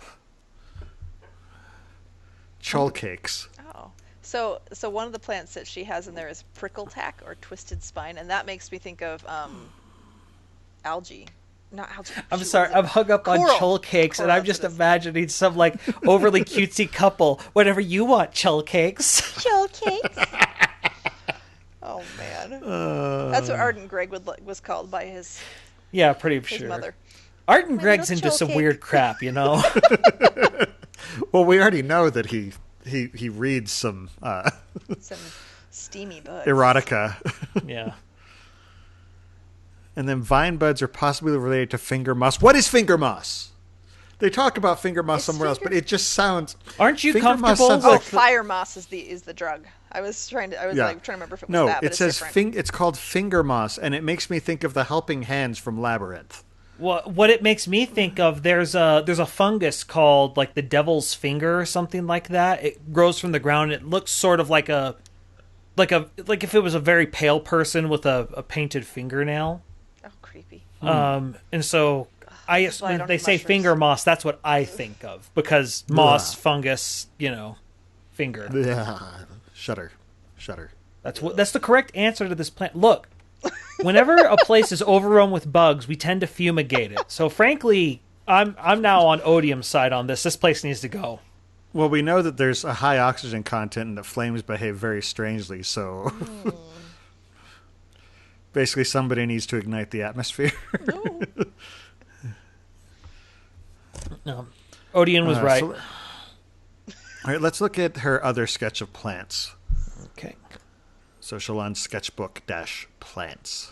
Chullcakes. Oh, so one of the plants that she has in there is prickle tack or twisted spine, and that makes me think of algae. Not algae. I'm shoot, sorry, what is I'm hung up on Coral. chol cakes, and Coral, I'm just that's what it is. imagining some like overly cutesy couple. Whatever you want, chol cakes. Chullcakes. Oh man, that's what Ardent Greg was called by his Yeah, pretty his sure. mother. Art and My Greg's little into some chol weird cake. crap, you know. Well, we already know that he reads some Some steamy bugs. erotica. Yeah. And then vine buds are possibly related to finger moss. What is finger moss? They talk about finger moss It's somewhere else, finger- but it just sounds. Aren't you Finger moss comfortable sounds Oh, like- fire moss is the drug. I was trying to remember if it was No, that, but it it's says different. it's called finger moss, and it makes me think of the helping hands from Labyrinth. what it makes me think of? There's a fungus called like the devil's finger or something like that. It grows from the ground. And it looks sort of like if it was a very pale person with a painted fingernail. Oh, creepy. And so why I when don't they eat say mushrooms. finger moss, that's what I think of because moss, Ugh. fungus, finger. Yeah, shudder. That's the correct answer to this plant. Look, whenever a place is overrun with bugs, we tend to fumigate it. So frankly, I'm now on Odium's side on this. This place needs to go. Well, we know that there's a high oxygen content and that flames behave very strangely, so basically somebody needs to ignite the atmosphere. No, Odium was right. All right, let's look at her other sketch of plants. Okay. So Shallan's Sketchbook -plants.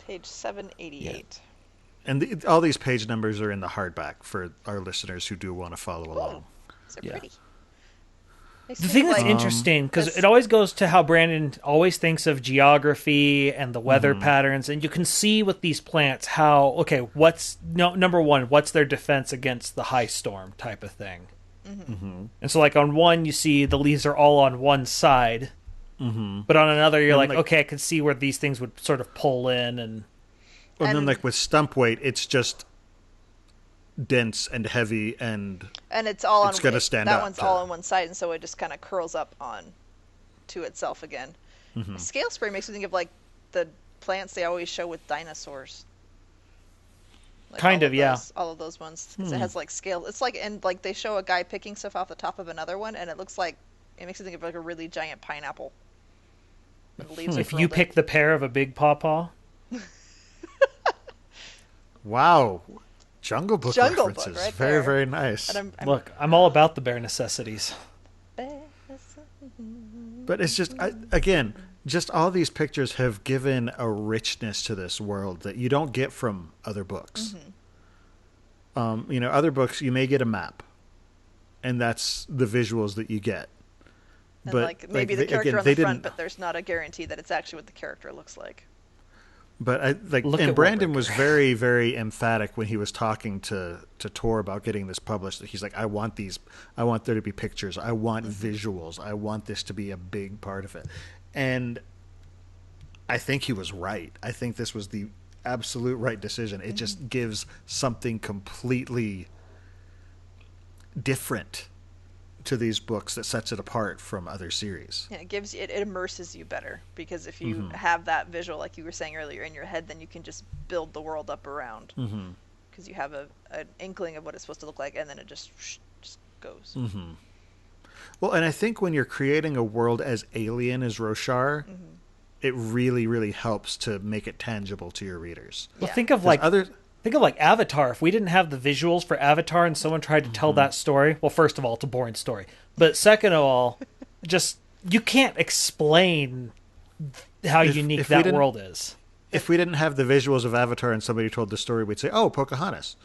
Page 788. And all these page numbers are in the hardback for our listeners who do want to follow along. Those are Yeah. pretty. Makes The me thing that's like- interesting, because this- it always goes to how Brandon always thinks of geography and the weather patterns, and you can see with these plants how, okay, number one, what's their defense against the high storm type of thing. And so, like, on one, you see the leaves are all on one side, but on another, you're And, like, okay, I can see where these things would sort of pull in, and And then, And- like, with stump weight, it's just dense and heavy, and it's all it's on gonna stand that up one's to- all on one side, and so it just kind of curls up on to itself again. Scale spray makes me think of like the plants they always show with dinosaurs. Like Kind all of, yeah. all of those ones, 'cause it has like scale. It's like, and like they show a guy picking stuff off the top of another one, and it looks like, it makes me think of like a really giant pineapple. And the leaves are if you furled in. pick the pear of a big pawpaw, wow, Jungle Book Jungle Book references. right Very, there. very nice. And I'm look, I'm all about the bare necessities. But it's just, again, just all these pictures have given a richness to this world that you don't get from other books. Other books, you may get a map, and that's the visuals that you get. And But like maybe the character on the front, but there's not a guarantee that it's actually what the character looks like. But Look at Brandon Warwick. was very, very emphatic when he was talking to Tor about getting this published. He's like, I want there to be pictures. I want visuals. I want this to be a big part of it. And I think he was right. I think this was the absolute right decision. It just gives something completely different to these books that sets it apart from other series. Yeah, it immerses you better, because if you have that visual, like you were saying earlier, in your head, then you can just build the world up around, because you have an inkling of what it's supposed to look like, and then it just goes. Well, and I think when you're creating a world as alien as Roshar, it really, really helps to make it tangible to your readers. Well, Yeah. think of like Avatar. If we didn't have the visuals for Avatar and someone tried to tell that story, well, first of all, it's a boring story. But second of all, just you can't explain how unique if we that didn't- world is. If we didn't have the visuals of Avatar and somebody told the story, we'd say, "Oh, Pocahontas,"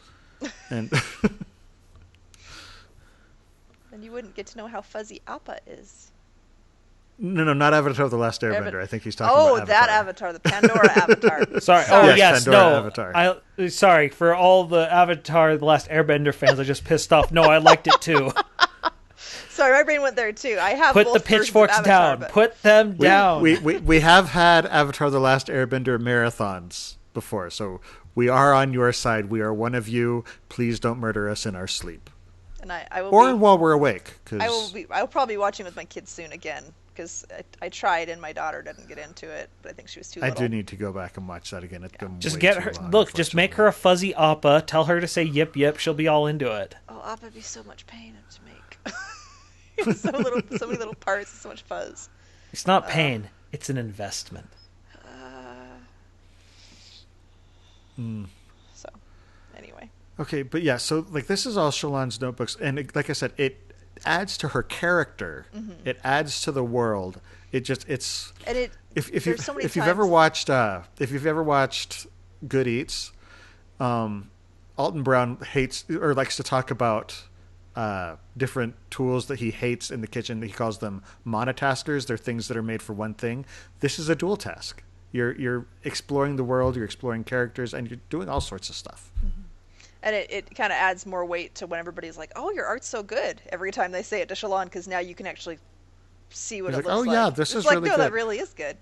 and Then you wouldn't get to know how fuzzy Appa is. no, not Avatar: The Last Airbender. I think he's talking about Avatar. That Avatar, the Pandora Avatar. Sorry. Yes, Yes. Pandora No. Avatar. Sorry for all the Avatar: The Last Airbender fans. I just pissed off. No, I liked it too. Sorry, my brain went there too. I have Put both the versions of pitchforks Avatar, down. but- Put them down. We have had Avatar: The Last Airbender marathons before, so we are on your side. We are one of you. Please don't murder us in our sleep, and I will or be, while we're awake. Cause I will probably be watching with my kids soon again, because I tried and my daughter didn't get into it, but I think she was too I little. do need to go back and watch that again. It's been Just way get too her. long, Look, just make her a fuzzy Appa. Tell her to say yip yip. She'll be all into it. Oh, Appa would be so much pain to make. so many little parts, so much fuzz. It's not pain. It's an investment. So, anyway. Okay, but yeah, so like this is all Shallan's notebooks, and like I said, it adds to her character. It adds to the world. It's And it if there's so many you've ever times- watched Good Eats, Alton Brown hates or likes to talk about different tools that he hates in the kitchen. He calls them monotaskers. They're things that are made for one thing. This is a dual task. You're exploring the world, you're exploring characters, and you're doing all sorts of stuff. And it kind of adds more weight to when everybody's like, "Oh, your art's so good," every time they say it to Shallan, because now you can actually see what He's it like, looks "Oh, like. yeah, this It's is like, really no, that good." really is good.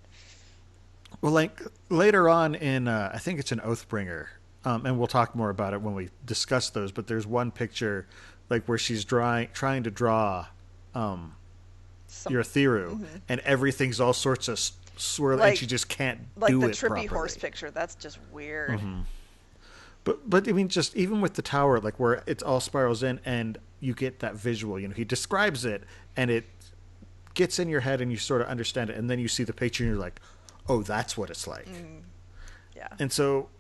Well, like later on in, I think it's in Oathbringer, and we'll talk more about it when we discuss those. But there's one picture, like where she's trying to draw your Theru, and everything's all sorts of swirl, Like- and she just can't Like do the it trippy properly. horse picture, that's just weird. But I mean, just even with the tower, like where it all spirals in, and you get that visual. He describes it, and it gets in your head, and you sort of understand it, and then you see the picture, and you're like, "Oh, that's what it's like." Yeah. And so,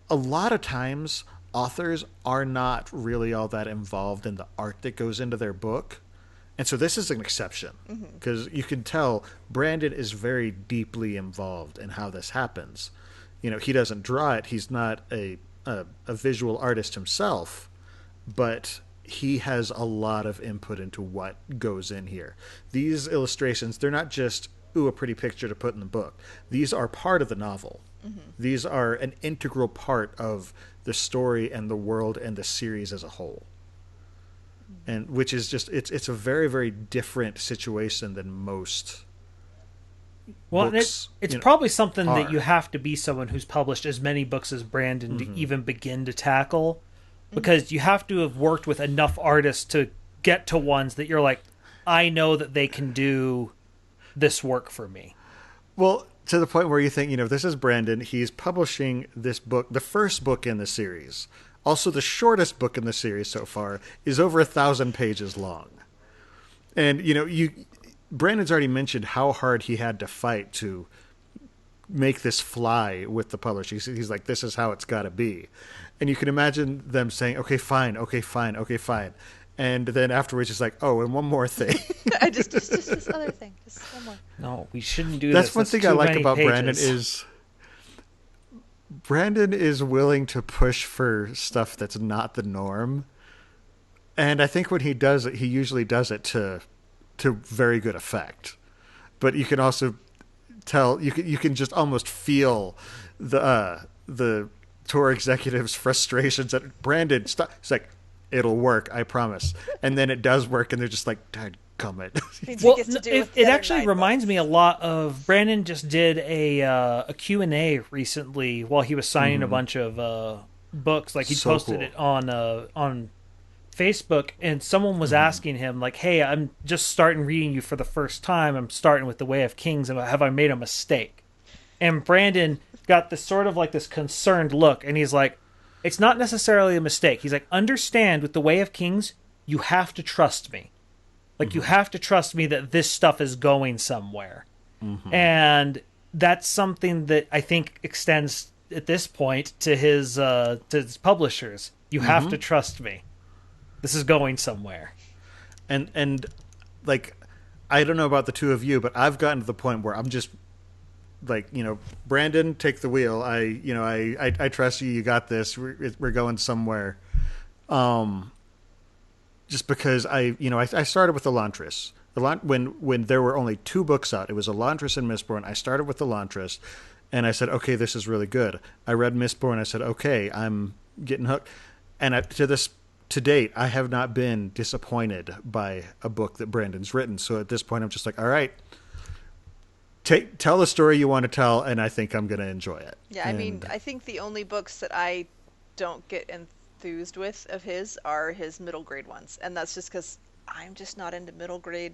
a lot of times, authors are not really all that involved in the art that goes into their book. And so this is an exception because you can tell Brandon is very deeply involved in how this happens. You know, he doesn't draw it. He's not a visual artist himself, but he has a lot of input into what goes in here. These illustrations, they're not just, a pretty picture to put in the book. These are part of the novel. These are an integral part of the story and the world and the series as a whole. And which is just, it's a very, very different situation than most books. It's probably something that you have to be someone who's published as many books as Brandon to even begin to tackle, because you have to have worked with enough artists to get to ones that you're like, I know that they can do this work for me. Well, to the point where you think, this is Brandon. He's publishing this book, the first book in the series. Also, the shortest book in the series so far is over 1,000 pages long. And, Brandon's already mentioned how hard he had to fight to make this fly with the publisher. He's like, this is how it's got to be. And you can imagine them saying, okay, fine. And then afterwards, it's like, oh, and one more thing. I just this other thing. Just one more. No, we shouldn't do That's this. one thing I like about Brandon is willing to push for stuff that's not the norm. And I think when he does it, he usually does it to very good effect. But you can also tell, you can just almost feel the tour executive's frustrations at Brandon. Stop. It's like, it'll work, I promise. And then it does work, and they're just like, dadgummit. Well, it actually reminds me a lot of, Brandon just did a Q&A recently while he was signing a bunch of books. Like, he posted it on Facebook, and someone was asking him, like, hey, I'm just starting reading you for the first time. I'm starting with The Way of Kings. Have I made a mistake? And Brandon got this sort of like this concerned look, and he's like, it's not necessarily a mistake. He's like, understand, with The Way of Kings, you have to trust me. Like, you have to trust me that this stuff is going somewhere. And that's something that I think extends, at this point, to his publishers. You have to trust me. This is going somewhere. And like, I don't know about the two of you, but I've gotten to the point where I'm just like, Brandon, take the wheel. I trust you. You got this. We're going somewhere. Just because I started with Elantris. When there were only 2 books out, it was Elantris and Mistborn. I started with Elantris, and I said, okay, this is really good. I read Mistborn. I said, okay, I'm getting hooked. And to date, I have not been disappointed by a book that Brandon's written. So at this point, I'm just like, all right, tell the story you want to tell, and I think I'm going to enjoy it. Yeah, I think the only books that I don't get enthused with of his are his middle grade ones. And that's just because I'm just not into middle grade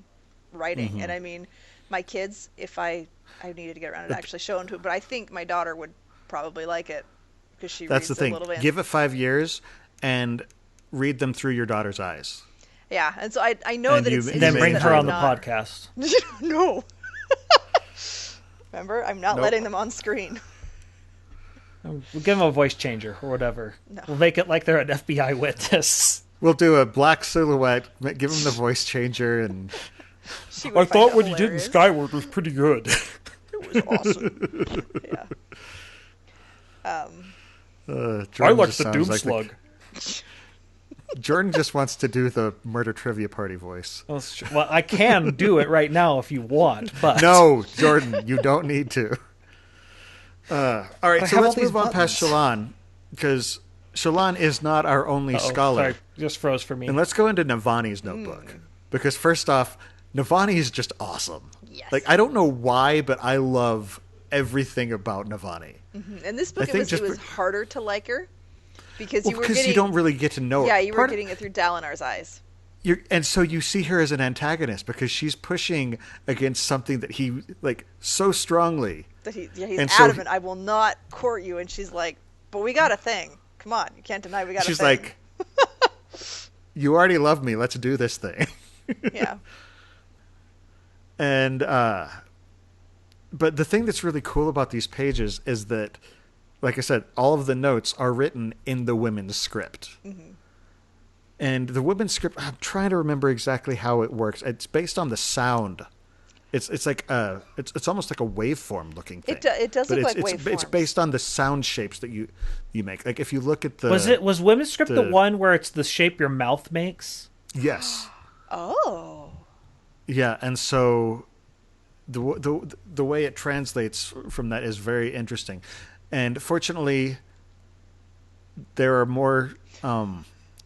writing. And my kids, if I needed to get around to actually showing to it, but I think my daughter would probably like it because she reads a little bit. Give it 5 years and read them through your daughter's eyes. Yeah, and so I know that it's then bring her on the podcast. No. Remember, I'm not letting them on screen. We'll give them a voice changer or whatever. No. We'll make it like they're an FBI witness. We'll do a black silhouette, give them the voice changer, and I thought what he did in Skyward was pretty good. It was awesome. Yeah. I like the Doom Slug. Jordan just wants to do the murder trivia party voice. Well, I can do it right now if you want, but no, Jordan, you don't need to. All right, so let's move on past Shallan, because Shallan is not our only scholar. Sorry, just froze for me. And let's go into Navani's notebook, because first off, Navani is just awesome. Yes. Like, I don't know why, but I love everything about Navani. In this book, it was harder to like her. Because you don't really get to know her. Yeah, you were getting it through Dalinar's eyes. And so you see her as an antagonist because she's pushing against something that he, like, so strongly. That he's adamant, I will not court you. And she's like, but we got a thing. Come on, you can't deny we got a thing. She's like, you already love me. Let's do this thing. Yeah. And, but the thing that's really cool about these pages is that, like I said, all of the notes are written in the women's script. And the women's script, I'm trying to remember exactly how it works. It's based on the sound. It's like it's almost like a waveform looking thing. It does but look like waveforms. It's based on the sound shapes that you make. Like if you look at the was women's script the one where it's the shape your mouth makes? Yes. Oh. Yeah, and so the way it translates from that is very interesting, and fortunately, there are more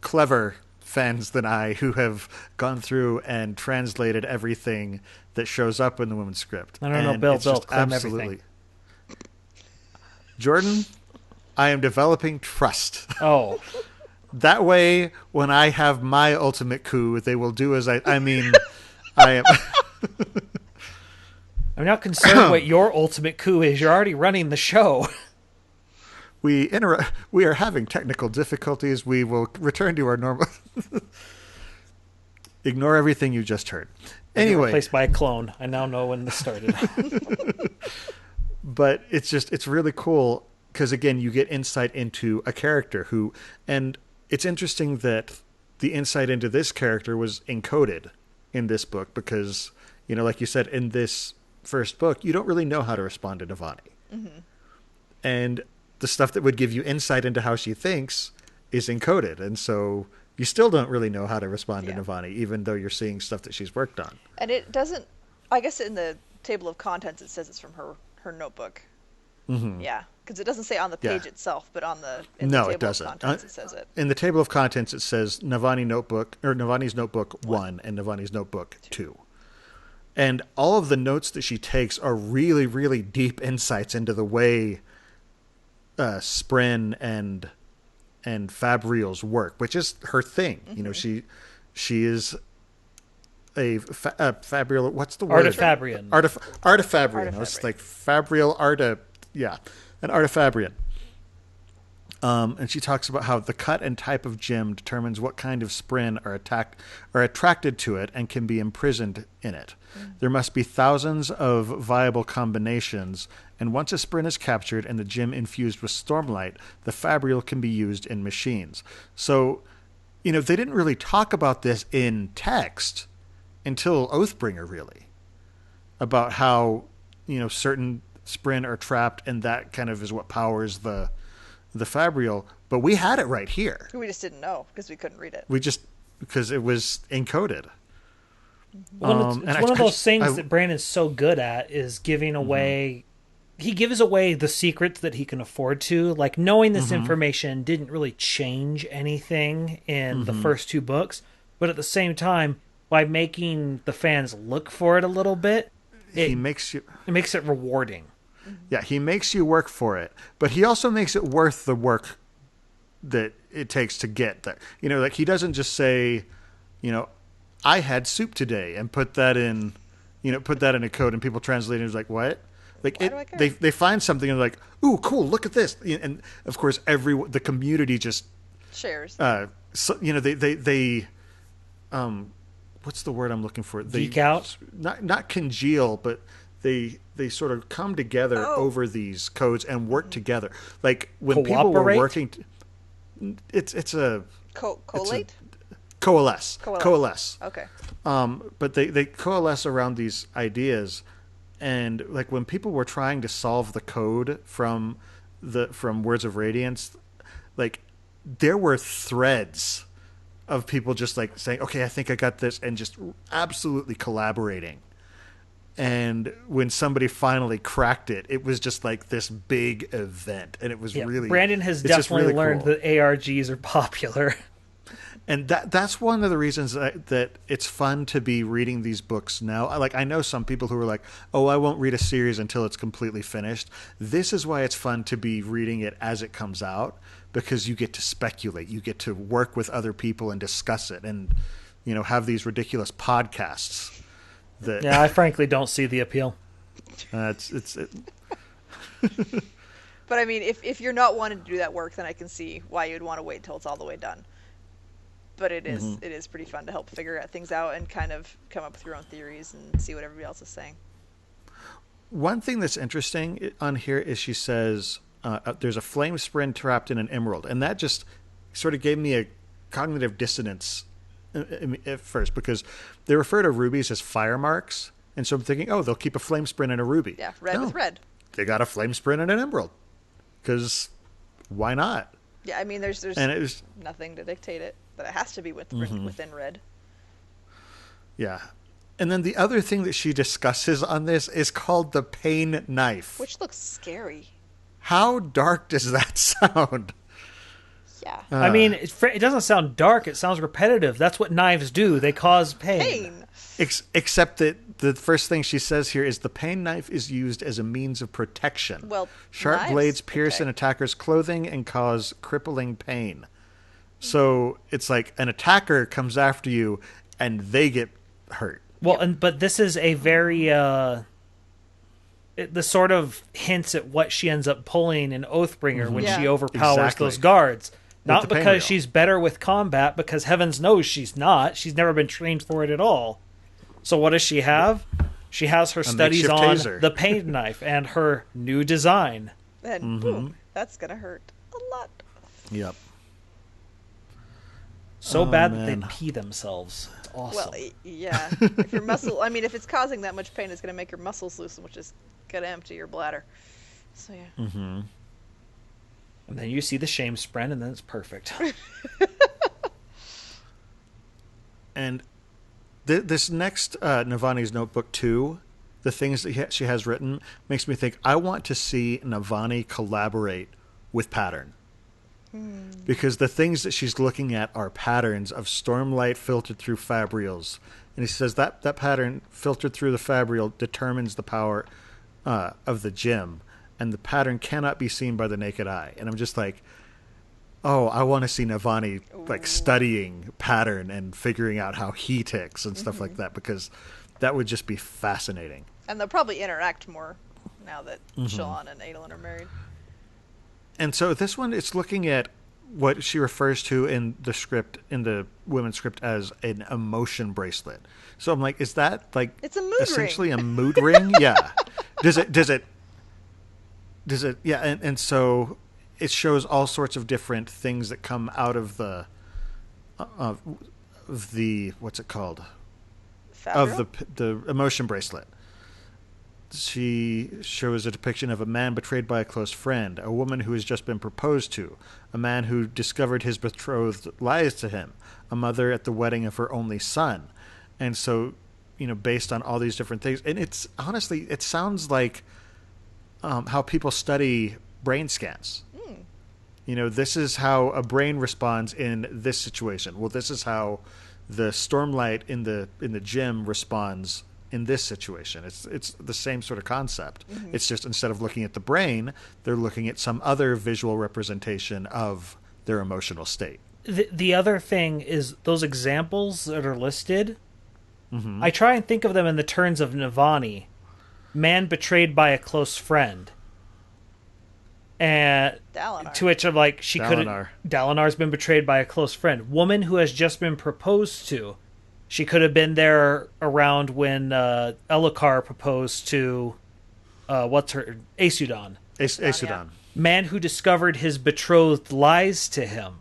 clever fans than I who have gone through and translated everything that shows up in the women's script. I don't know, Bill, claim everything. Jordan, I am developing trust. Oh. That way, when I have my ultimate coup, they will do as I mean, I am... I'm not concerned what your ultimate coup is. You're already running the show. We are having technical difficulties. We will return to our normal... Ignore everything you just heard. Anyway. Replaced by a clone. I now know when this started. But it's really cool because, again, you get insight into a character who... And it's interesting that the insight into this character was encoded in this book because, like you said, in this first book, you don't really know how to respond to Navani. Mm-hmm. And the stuff that would give you insight into how she thinks is encoded. And so you still don't really know how to respond to Navani, even though you're seeing stuff that she's worked on. And it doesn't... I guess in the table of contents it says it's from her notebook. Mm-hmm. Yeah, because it doesn't say on the page itself, but in no, the table it doesn't. of contents it says it. In the table of contents it says Navani's notebook 1 and Navani's notebook 2. And all of the notes that she takes are really, really deep insights into the way Spren and Fabrial's work, which is her thing. Mm-hmm. She is a Fabrial. What's the word? Artifabrian. Artifabrian. It's like Fabrial an Artifabrian. And she talks about how the cut and type of gem determines what kind of Spren are attracted to it and can be imprisoned in it. There must be thousands of viable combinations, and once a Spren is captured and the gem infused with Stormlight, the Fabrial can be used in machines. So, they didn't really talk about this in text until Oathbringer, really, about how, certain Spren are trapped, and that kind of is what powers the Fabrial. But we had it right here. We just didn't know because we couldn't read it. Because it was encoded. It's one of those things that Brandon's so good at is giving away. He gives away the secrets that he can afford to. Like, knowing this information didn't really change anything in the first 2 books, but at the same time, by making the fans look for it a little bit, it makes it rewarding. Yeah, he makes you work for it, but he also makes it worth the work that it takes to get there. Like, he doesn't just say, I had soup today and put that in a code, and people translate it as like, what? Like, they find something and they're like, ooh, cool, look at this. And of course, the community just shares. They what's the word I'm looking for? Geek out? Not congeal, but they sort of come together over these codes and work together. Like when people were working, it's a collate. Coalesce. Okay. But they coalesce around these ideas, and like when people were trying to solve the code from Words of Radiance, like there were threads of people just like saying, "Okay, I think I got this," and just absolutely collaborating. And when somebody finally cracked it, it was just like this big event, and it was really. Brandon has definitely learned that ARGs are popular. And that's one of the reasons that it's fun to be reading these books now. Like, I know some people who are like, oh, I won't read a series until it's completely finished. This is why it's fun to be reading it as it comes out, because you get to speculate. You get to work with other people and discuss it and, have these ridiculous podcasts. Yeah, I frankly don't see the appeal. But I mean, if you're not wanting to do that work, then I can see why you'd want to wait till it's all the way done. But it is pretty fun to help figure things out and kind of come up with your own theories and see what everybody else is saying. One thing that's interesting on here is she says there's a flame spren trapped in an emerald, and that just sort of gave me cognitive dissonance at first, because they refer to rubies as fire marks. And so I'm thinking, oh, they'll keep a flame sprint in a ruby. Yeah, red with red. They got a flame sprint in an emerald. Because why not? Yeah, I mean, there's and it was, nothing to dictate it, but it has to be within red. Yeah. And then the other thing that she discusses on this is called the pain knife. Which looks scary. How dark does that sound? Yeah. I mean, it doesn't sound dark. It sounds repetitive. That's what knives do. They cause pain. Except that the first thing she says here is the pain knife is used as a means of protection. Well, sharp blades pierce an attacker's clothing and cause crippling pain. So it's like an attacker comes after you and they get hurt. Well, but this is a very the sort of hints at what she ends up pulling in Oathbringer when she overpowers those guards. Not because she's better with combat, because heavens knows she's not. She's never been trained for it at all. So what does she have? She has her studies on the pain knife and her new design. And boom, that's going to hurt a lot. Yep. So bad that they pee themselves. It's awesome. Well, yeah. If your muscle, I mean, if it's causing that much pain, it's going to make your muscles loosen, which is going to empty your bladder. So, yeah. Mm-hmm. And then you see the shame sprint, and then it's perfect. And this next Navani's Notebook 2, the things that she has written, makes me think, I want to see Navani collaborate with Pattern. Because the things that she's looking at are patterns of stormlight filtered through fabrials. And he says that pattern filtered through the fabrial determines the power of the gem. And the pattern cannot be seen by the naked eye. And I'm just like, oh, I want to see Navani like studying pattern and figuring out how he ticks and stuff like that, because that would just be fascinating. And they'll probably interact more now that Shallan and Adolin are married. And so this one, it's looking at what she refers to in the script, in the women's script, as an emotion bracelet. So I'm like, is that like it's a mood essentially ring. A mood ring? Yeah. Does it? Yeah. And so it shows all sorts of different things that come out of the what's it called? Fabrial? Of the emotion bracelet. She shows a depiction of a man betrayed by a close friend, a woman who has just been proposed to, a man who discovered his betrothed lies to him, a mother at the wedding of her only son. And so, based on all these different things, and it's honestly, it sounds like how people study brain scans. This is how a brain responds in this situation. Well, this is how the stormlight in the gym responds in this situation. It's the same sort of concept. It's just instead of looking at the brain, they're looking at some other visual representation of their emotional state. The other thing is those examples that are listed, I try and think of them in the terms of Navani. Man betrayed by a close friend. And Dalinar. To which I'm like, she could have... Dalinar's been betrayed by a close friend. Woman who has just been proposed to. She could have been there around when Elhokar proposed to Aesudan. Aesudan. Yeah. Man who discovered his betrothed lies to him.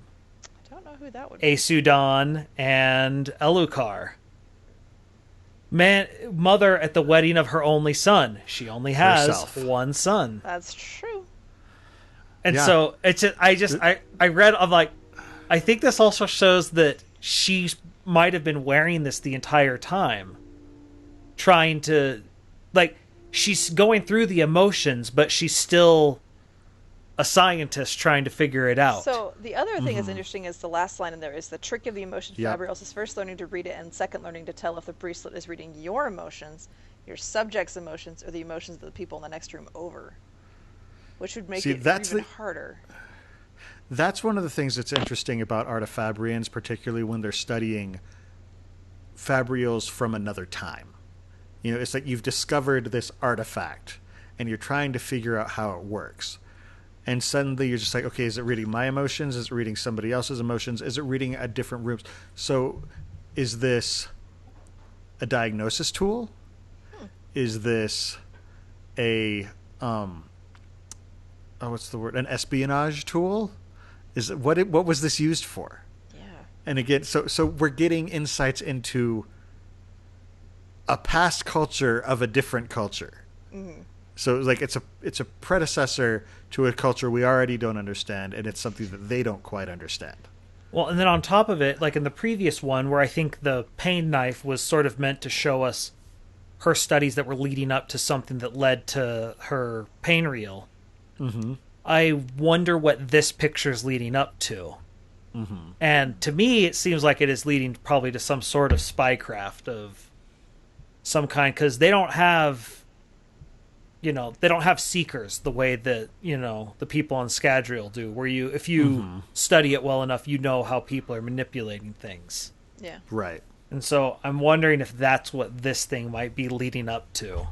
I don't know who that would be. Aesudan and Elhokar. Mother at the wedding of her only son. She only has Herself. one son. That's true. And so it's I read, I'm like, I think this also shows that she might have been wearing this the entire time, trying to, like, she's going through the emotions, but she's still a scientist trying to figure it out. So the other thing that's interesting is the last line in there is the trick of the emotion fabrials is first learning to read it and second learning to tell if the bracelet is reading your emotions, your subject's emotions, or the emotions of the people in the next room over, which would make it even harder. That's one of the things that's interesting about Artifabrians, particularly when they're studying fabrials from another time. It's like you've discovered this artifact, and you're trying to figure out how it works. And suddenly you're just like, okay, is it reading my emotions? Is it reading somebody else's emotions? Is it reading at different rooms? So is this a diagnosis tool? Is this a, what's the word? An espionage tool? What was this used for? And again, so we're getting insights into a past culture of a different culture. Mm-hmm. So like it's a predecessor to a culture we already don't understand, and it's something that they don't quite understand. Well, and then on top of it, like in the previous one, where I think the pain knife was sort of meant to show us her studies that were leading up to something that led to her pain reel. Mm-hmm. I wonder what this picture's leading up to. Mm-hmm. And to me, it seems like it is leading probably to some sort of spycraft of some kind, because they don't have, they don't have seekers the way that, the people on Scadrial do, where if you study it well enough, you know how people are manipulating things. Yeah. Right. And so I'm wondering if that's what this thing might be leading up to.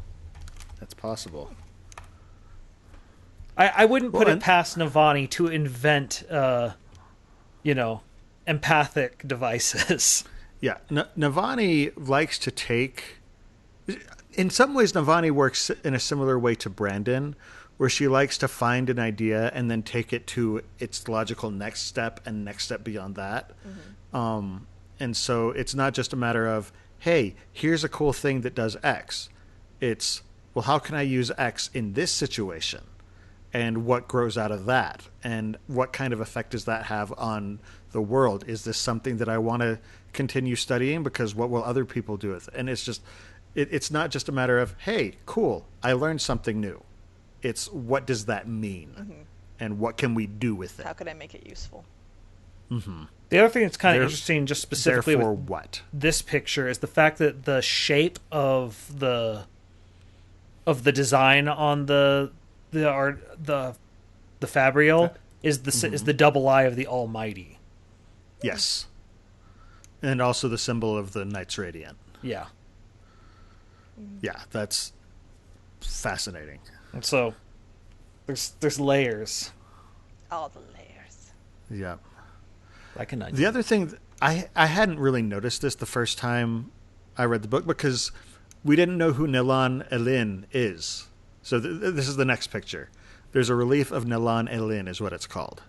That's possible. I wouldn't put it past Navani to invent, empathic devices. Yeah, Navani likes to take... In some ways, Navani works in a similar way to Brandon, where she likes to find an idea and then take it to its logical next step and next step beyond that. Mm-hmm. And so it's not just a matter of, hey, here's a cool thing that does X. It's, well, how can I use X in this situation? And what grows out of that? And what kind of effect does that have on the world? Is this something that I want to continue studying? Because what will other people do with it? And it's just, it's not just a matter of, hey, cool, I learned something new. It's, what does that mean? Mm-hmm. And what can we do with it? How can I make it useful? Mm-hmm. The other thing that's kind of interesting, just specifically with what this picture, is the fact that the shape of the design on the Fabrial is the double eye of the Almighty. Yes, and also the symbol of the Knights Radiant. Yeah, yeah, that's fascinating. And so there's layers. All the layers. Yeah. Like an onion. The other thing, I hadn't really noticed this the first time I read the book, because we didn't know who Nilan Elin is. So this is the next picture. There's a relief of Nilan Elin, is what it's called.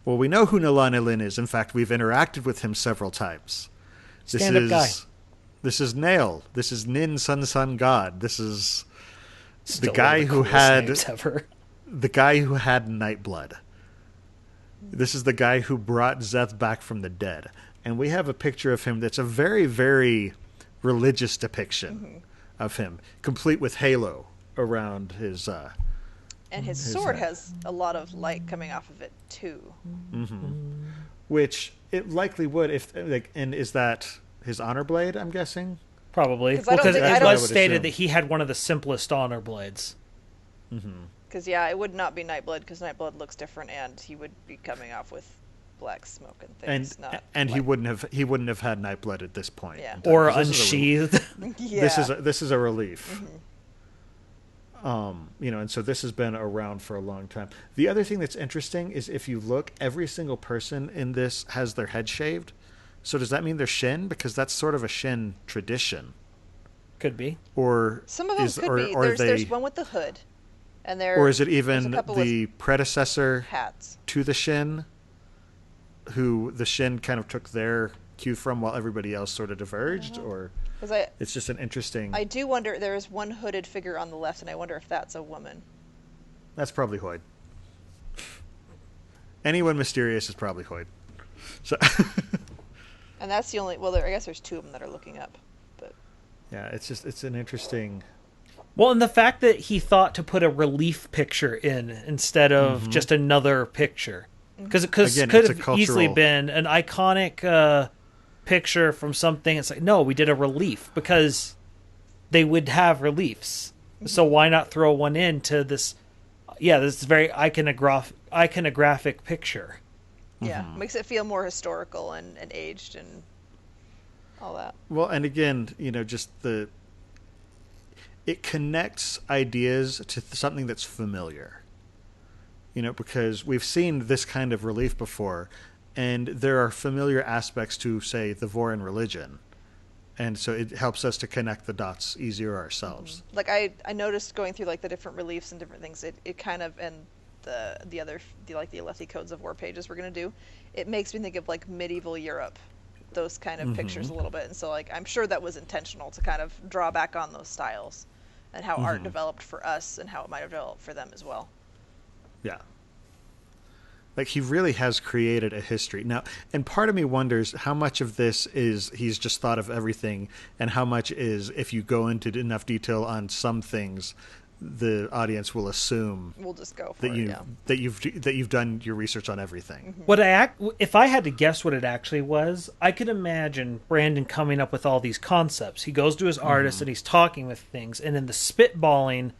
Well, we know who Nilan Elin is. In fact, we've interacted with him several times. Stand-up guy. This is Nail. This is Nin Sun God. This is Still the guy who had ever. The guy who had Nightblood. This is the guy who brought Zeth back from the dead. And we have a picture of him that's a very, very religious depiction of him, complete with halo around his... and his sword has a lot of light coming off of it, too. Mm-hmm. Which it likely would, if and is that his honor blade, I'm guessing? Probably. Because it was stated that he had one of the simplest honor blades. Mm-hmm. Because, yeah, it would not be Nightblood, because Nightblood looks different, and he would be coming off with black smoke and things. And he wouldn't have had Nightblood at this point. Yeah. Or unsheathed. Yeah. This is a relief. Mm-hmm. And so this has been around for a long time. The other thing that's interesting is if you look, every single person in this has their head shaved. So does that mean they're Shin? Because that's sort of a Shin tradition. Could be. Some of them could be. There's one with the hood. Or is it even the predecessor hats to the Shin, who the Shin kind of took their cue from while everybody else sort of diverged? Or it's just an interesting... I do wonder, there is one hooded figure on the left, and I wonder if that's a woman. That's probably Hoyd. Anyone mysterious is probably Hoyd. So and that's the only... Well, I guess there's two of them that are looking up. But yeah, it's an interesting... Well, and the fact that he thought to put a relief picture in instead of just another picture. Because it could have easily been an iconic picture from something. It's like, no, we did a relief because they would have reliefs. So why not throw one into this? Yeah, this very iconographic picture. Yeah, makes it feel more historical and aged and all that. Well, and again, just it connects ideas to something that's familiar. Because we've seen this kind of relief before, and there are familiar aspects to, say, the Vorin religion. And so it helps us to connect the dots easier ourselves. Like I noticed going through like the different reliefs and different things, it kind of, and the Alethi Codes of War pages we're gonna do, it makes me think of like medieval Europe, those kind of pictures a little bit. And so like I'm sure that was intentional to kind of draw back on those styles and how art developed for us and how it might have developed for them as well. Yeah. Like, he really has created a history. Now, and part of me wonders how much of this is he's just thought of everything, and how much is, if you go into enough detail on some things, the audience will assume We'll just go for that it, that you've done your research on everything. If I had to guess what it actually was, I could imagine Brandon coming up with all these concepts. He goes to his artist and he's talking with things, and in the spitballing,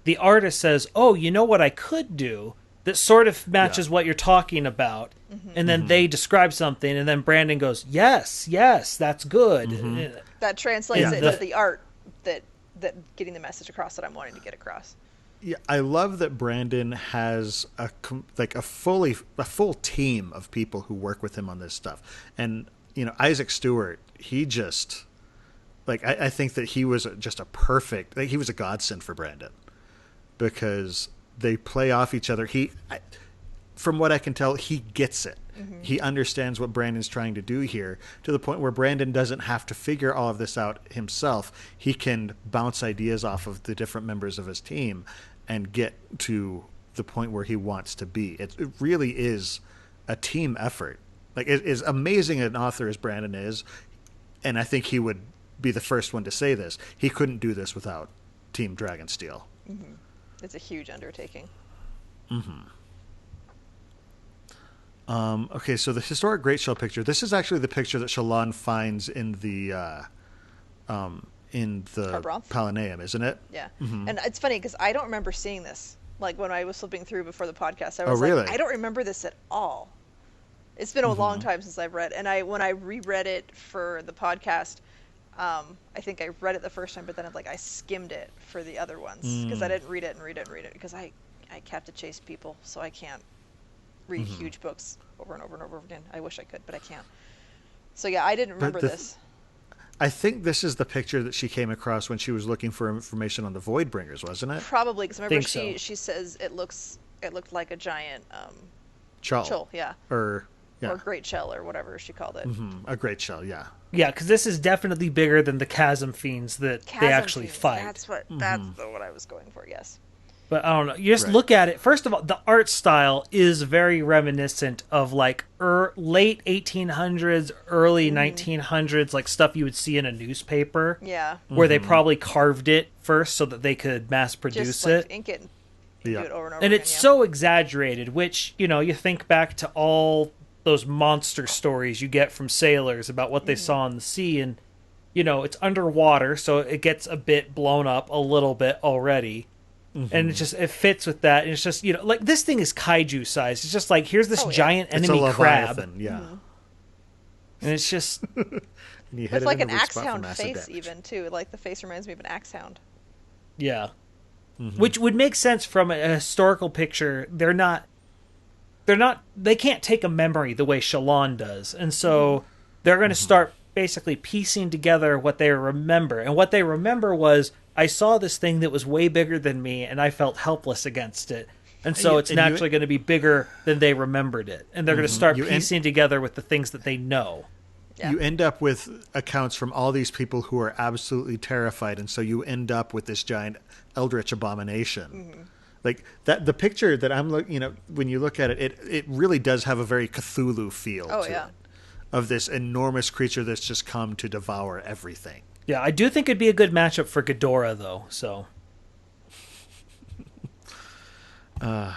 the artist says, "Oh, you know what I could do that sort of matches what you're talking about," and then they describe something, and then Brandon goes, "Yes, that's good." That translates it into the art that getting the message across that I'm wanting to get across. Yeah, I love that Brandon has a full team of people who work with him on this stuff. And Isaac Stewart, he just I think that he was just a perfect. He was a godsend for Brandon, because they play off each other. From what I can tell, he gets it. He understands what Brandon's trying to do here, to the point where Brandon doesn't have to figure all of this out himself. He can bounce ideas off of the different members of his team and get to the point where he wants to be. It really is a team effort. Like, it is amazing an author as Brandon is, and I think he would be the first one to say this. He couldn't do this without Team Dragonsteel. It's a huge undertaking. Okay, so the historic Great Shell picture. This is actually the picture that Shallan finds in the Carbronth? Palaneum, isn't it? Yeah. And it's funny because I don't remember seeing this. Like, when I was flipping through before the podcast, I was really? I don't remember this at all. It's been a long time since I've read, and when I reread it for the podcast, I think I read it the first time, but then I skimmed it for the other ones because I didn't read it because I have to chase people, so I can't read huge books over and over and over again. I wish I could, but I can't. So yeah, I didn't remember this. I think this is the picture that she came across when she was looking for information on the Voidbringers, wasn't it? Probably, because remember so. she says it looked like a giant Chull. yeah. Or great shell, or whatever she called it. A great shell, yeah. Yeah, because this is definitely bigger than the chasm fiends that they actually fight. That's what I was going for. Yes. But I don't know. You just look at it. First of all, the art style is very reminiscent of late 1800s, early 1900s, like stuff you would see in a newspaper. Yeah. Where they probably carved it first so that they could mass produce Just it. ink it and do it over and over And again, it's so exaggerated, which, you think back to all those monster stories you get from sailors about what they saw in the sea, and, it's underwater, so it gets a bit blown up a little bit already. And it fits with that. And it's just, like, this thing is kaiju size. It's just like, here's this giant enemy crab. Yeah. And it's just... It's like an axe hound face, even, too. Like, the face reminds me of an axe hound. Yeah. Which would make sense from a historical picture. They can't take a memory the way Shallan does. And so they're going to start basically piecing together what they remember. And what they remember was, I saw this thing that was way bigger than me, and I felt helpless against it. And so it's naturally going to be bigger than they remembered it. And they're going to start piecing together with the things that they know. Yeah. You end up with accounts from all these people who are absolutely terrified, and so you end up with this giant eldritch abomination. Like that, the picture that I'm looking, when you look at it, it really does have a very Cthulhu feel to it, of this enormous creature that's just come to devour everything. Yeah, I do think it'd be a good matchup for Ghidorah, though. So, and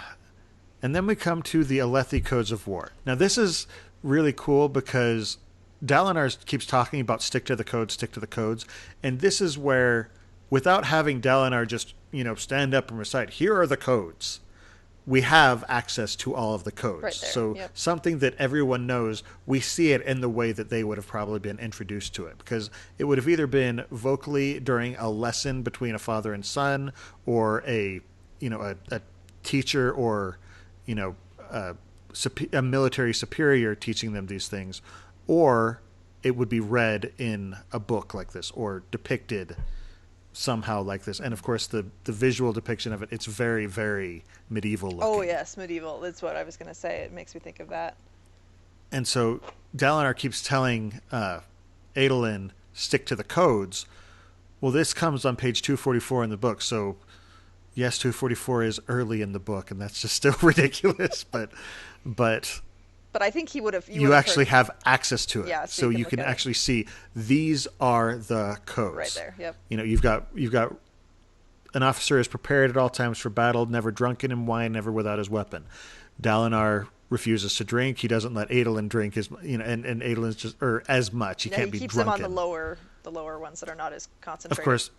then we come to the Alethi Codes of War. Now, this is really cool because Dalinar keeps talking about stick to the codes, and this is where, without having Dalinar just stand up and recite, here are the codes, we have access to all of the codes. Right there. So something that everyone knows, we see it in the way that they would have probably been introduced to it, because it would have either been vocally during a lesson between a father and son, or a teacher, or a military superior teaching them these things, or it would be read in a book like this, or depicted somehow like this. And of course, the visual depiction of it, it's very, very medieval looking. Oh yes, medieval. That's what I was going to say. It makes me think of that. And so Dalinar keeps telling Adolin, stick to the codes. Well, this comes on page 244 in the book, so yes, 244 is early in the book, and that's just still ridiculous, but I think he would have. You actually have access to it, yeah, so you can actually see these are the codes right there. Yep. You know, you've got an officer is prepared at all times for battle, never drunken in wine, never without his weapon. Dalinar refuses to drink. He doesn't let Adolin drink and Adolin's just as much. He can't be keeps drunken. them on the lower ones that are not as concentrated.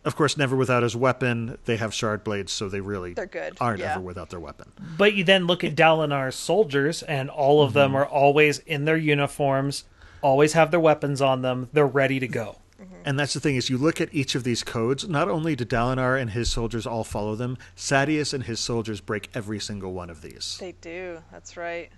Of course, never without his weapon. They have shard blades, so they're good. Aren't ever without their weapon. But you then look at Dalinar's soldiers, and all of them are always in their uniforms, always have their weapons on them. They're ready to go. And that's the thing, is you look at each of these codes, not only do Dalinar and his soldiers all follow them, Sadeas and his soldiers break every single one of these. They do. That's right.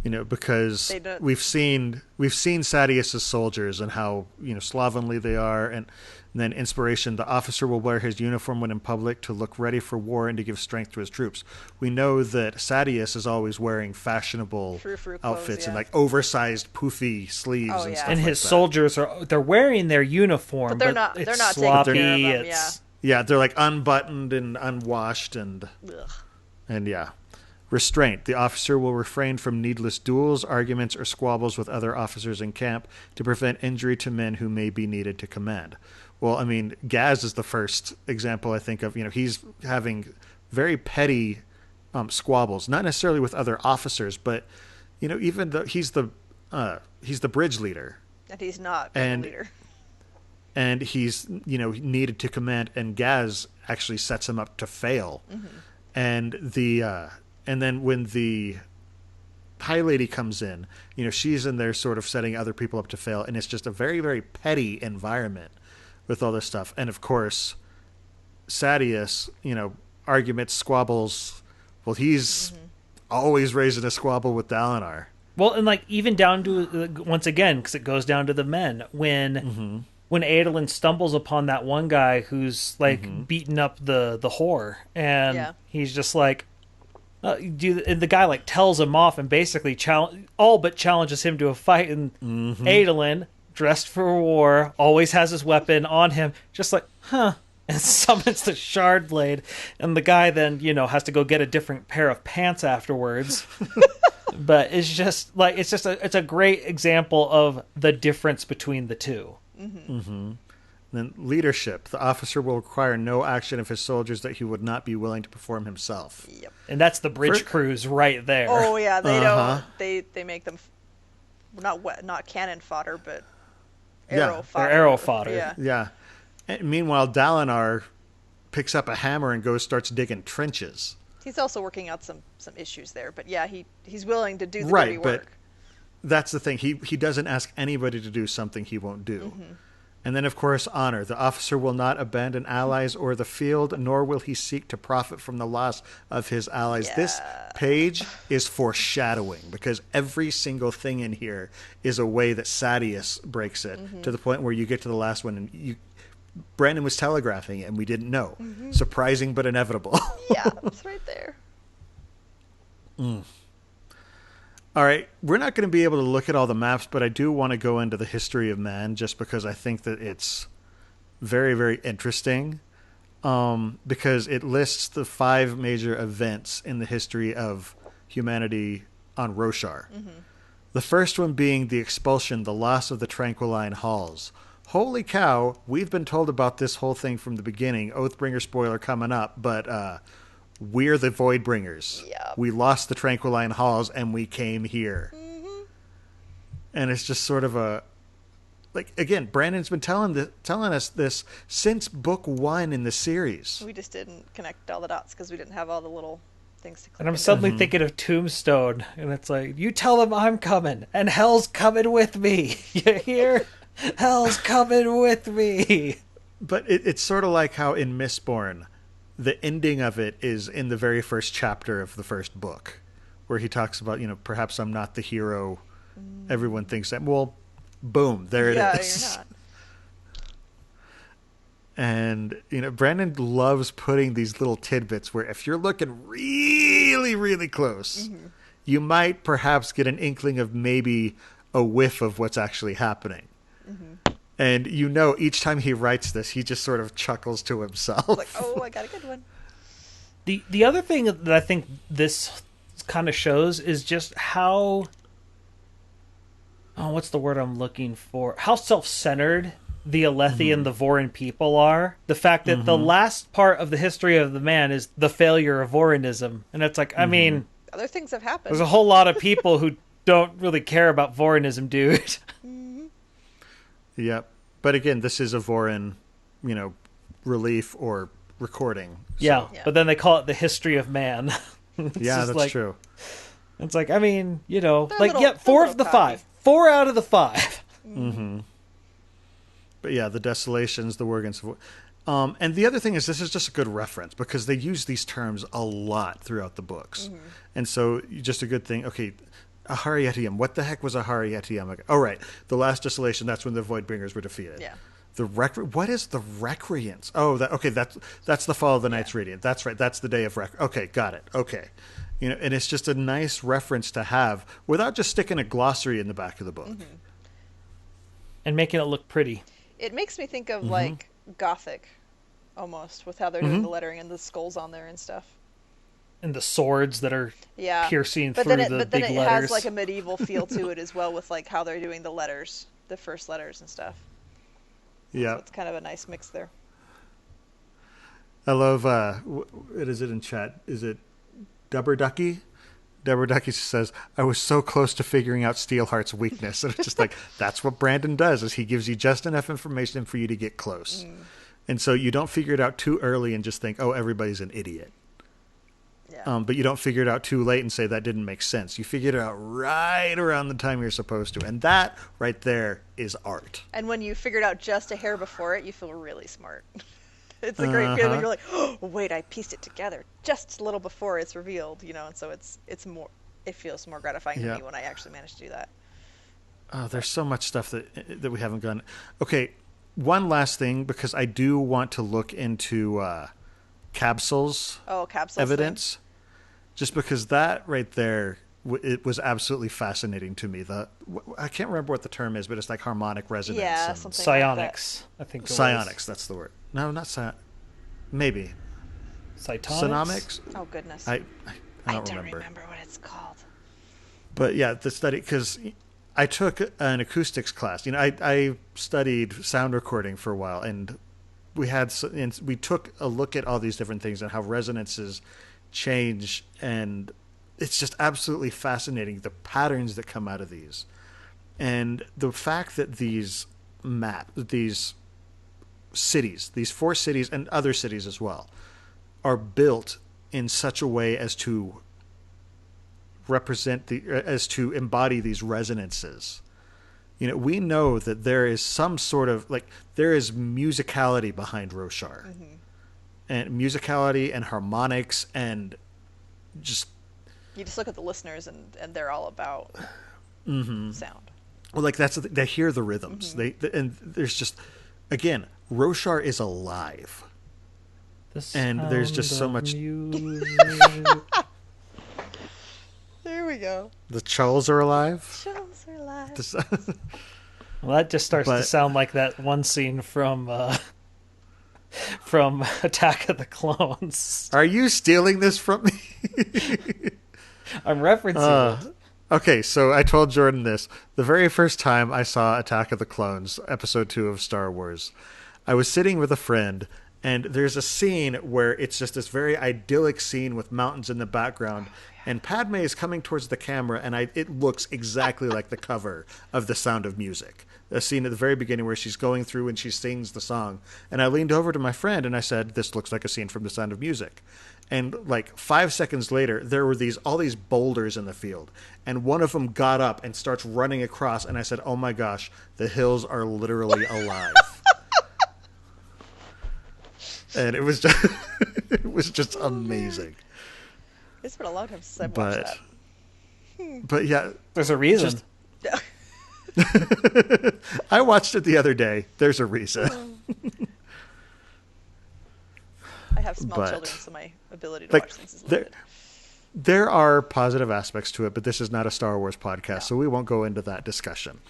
You know, because we've seen Sadeas' soldiers and how, slovenly they are, and then inspiration. The officer will wear his uniform when in public to look ready for war and to give strength to his troops. We know that Sadeas is always wearing fashionable outfits and like oversized poofy sleeves and stuff. And his soldiers they're wearing their uniform, but they're not sloppy. Taking care of them, yeah, they're like unbuttoned and unwashed and Restraint. The officer will refrain from needless duels, arguments, or squabbles with other officers in camp to prevent injury to men who may be needed to command. Well, I mean, Gaz is the first example I think of. He's having very petty squabbles, not necessarily with other officers, but even though he's the bridge leader, and he's not the leader, and he's needed to command, and Gaz actually sets him up to fail, and then when the High Lady comes in, she's in there sort of setting other people up to fail, and it's just a very, very petty environment with all this stuff. And of course, Sadeas, arguments, squabbles. Well, he's always raising a squabble with Dalinar. Well, and like even down to once again, because it goes down to the men when Adolin stumbles upon that one guy who's like beating up the whore, and he's just like. And the guy like tells him off and basically challenges him to a fight, and Adolin, dressed for war, always has his weapon on him, just like, and summons the shard blade, and the guy then, has to go get a different pair of pants afterwards. But it's just like, it's a great example of the difference between the two. Then leadership. The officer will require no action of his soldiers that he would not be willing to perform himself. Yep. And that's the bridge crews right there. Oh yeah, they don't. They make them not cannon fodder, but arrow fodder. They're arrow fodder. Yeah. And meanwhile, Dalinar picks up a hammer and starts digging trenches. He's also working out some issues there, but yeah, he's willing to do the dirty work. But that's the thing. He doesn't ask anybody to do something he won't do. And then, of course, honor. The officer will not abandon allies or the field, nor will he seek to profit from the loss of his allies. This page is foreshadowing, because every single thing in here is a way that Sadeas breaks it, to the point where you get to the last one and Brandon was telegraphing it and we didn't know. Surprising but inevitable. Yeah, it's right there. All right, we're not going to be able to look at all the maps, but I do want to go into the history of man, just because I think that it's very, very interesting, because it lists the 5 major events in the history of humanity on Roshar. The first one being the expulsion, the loss of the Tranquiline Halls. Holy cow, we've been told about this whole thing from the beginning. Oathbringer spoiler coming up, but we're the Voidbringers. Yep. We lost the Tranquiline Halls and we came here. And it's just sort of a... Like, again, Brandon's been telling us this since book 1 in the series. We just didn't connect all the dots because we didn't have all the little things to click. And I'm suddenly thinking of Tombstone, and it's like, you tell them I'm coming, and hell's coming with me. You hear? Hell's coming with me. But it's sort of like how in Mistborn, the ending of it is in the very first chapter of the first book, where he talks about, perhaps I'm not the hero everyone thinks that. Well, boom, there it is. You're not. And, Brandon loves putting these little tidbits where if you're looking really, really close, you might perhaps get an inkling of maybe a whiff of what's actually happening. And each time he writes this, he just sort of chuckles to himself. Like, oh, I got a good one. The other thing that I think this kind of shows is just how... Oh, what's the word I'm looking for? How self-centered the Alethi and the Vorin people are. The fact that the last part of the history of the man is the failure of Vorinism. And it's like, I mean... Other things have happened. There's a whole lot of people who don't really care about Vorinism, dude. Yep. But again, this is a Vorin, relief or recording. So. Yeah, but then they call it the history of man. Yeah, that's true. It's like, I mean, They're 4 of the cocky. 5. 4 out of the 5. But yeah, the desolations, the Worgans. And the other thing is, this is just a good reference because they use these terms a lot throughout the books. And so just a good thing. Okay, Ahari Etium. What the heck was Ahari Etium? Oh, right. The last desolation, that's when the Voidbringers were defeated. Yeah. What is the Recreants? Oh, that's the Fall of the Knights Radiant. That's right. That's the day of Okay, got it. Okay. And it's just a nice reference to have without just sticking a glossary in the back of the book. And making it look pretty. It makes me think of like Gothic, almost, with how they're doing the lettering and the skulls on there and stuff. And the swords that are piercing through the big letters. But then it has like a medieval feel to it as well, with like how they're doing the letters, the first letters and stuff. Yeah, so it's kind of a nice mix there. I love. What is it in chat? Is it Dubber Ducky? Deborah Ducky says, I was so close to figuring out Steelheart's weakness. And it's just like, that's what Brandon does, is he gives you just enough information for you to get close. And so you don't figure it out too early and just think, oh, everybody's an idiot. Yeah. But you don't figure it out too late and say that didn't make sense. You figured it out right around the time you're supposed to. And that right there is art. And when you figured out just a hair before it, you feel really smart. It's a great feeling. You're like, oh, wait, I pieced it together just a little before it's revealed, and so it's more, it feels more gratifying to me when I actually manage to do that. Oh, there's so much stuff that we haven't gone. Okay, one last thing, because I do want to look into capsules evidence, just because that right there, it was absolutely fascinating to me. I can't remember what the term is, but it's like harmonic resonance. Yeah, and something psionics, like that. I think. Psionics, that's the word. No, not psionics. Maybe. Cytonics? Oh, goodness. I don't remember what it's called. But yeah, the study, because I took an acoustics class. I studied sound recording for a while, and we took a look at all these different things and how resonances change, and it's just absolutely fascinating, the patterns that come out of these. And the fact that these cities, these 4 cities and other cities as well, are built in such a way as to to embody these resonances. We know that there is some sort of there is musicality behind Roshar, and musicality and harmonics, and just you just look at the listeners and they're all about sound. Well, they hear the rhythms. And there's just, again, Roshar is alive. And there's just so much. There we go. The Chulls are alive. Chulls are alive. Well, that just starts to sound like that one scene from Attack of the Clones. Are you stealing this from me? I'm referencing it. Okay, so I told Jordan this. The very first time I saw Attack of the Clones, episode 2 of Star Wars, I was sitting with a friend, and there's a scene where it's just this very idyllic scene with mountains in the background, and Padme is coming towards the camera, and it looks exactly like the cover of The Sound of Music. A scene at the very beginning where she's going through and she sings the song. And I leaned over to my friend and I said, this looks like a scene from The Sound of Music. And 5 seconds later, there were all these boulders in the field. And one of them got up and starts running across. And I said, oh my gosh, the hills are literally alive. And it was just amazing. It's been a long time since I've watched that. But yeah. There's a reason. I watched it the other day. There's a reason. I have small But, children, so my ability to like, watch things is there, limited. there are positive aspects to it, but this is not a Star Wars podcast, No. so we won't go into that discussion.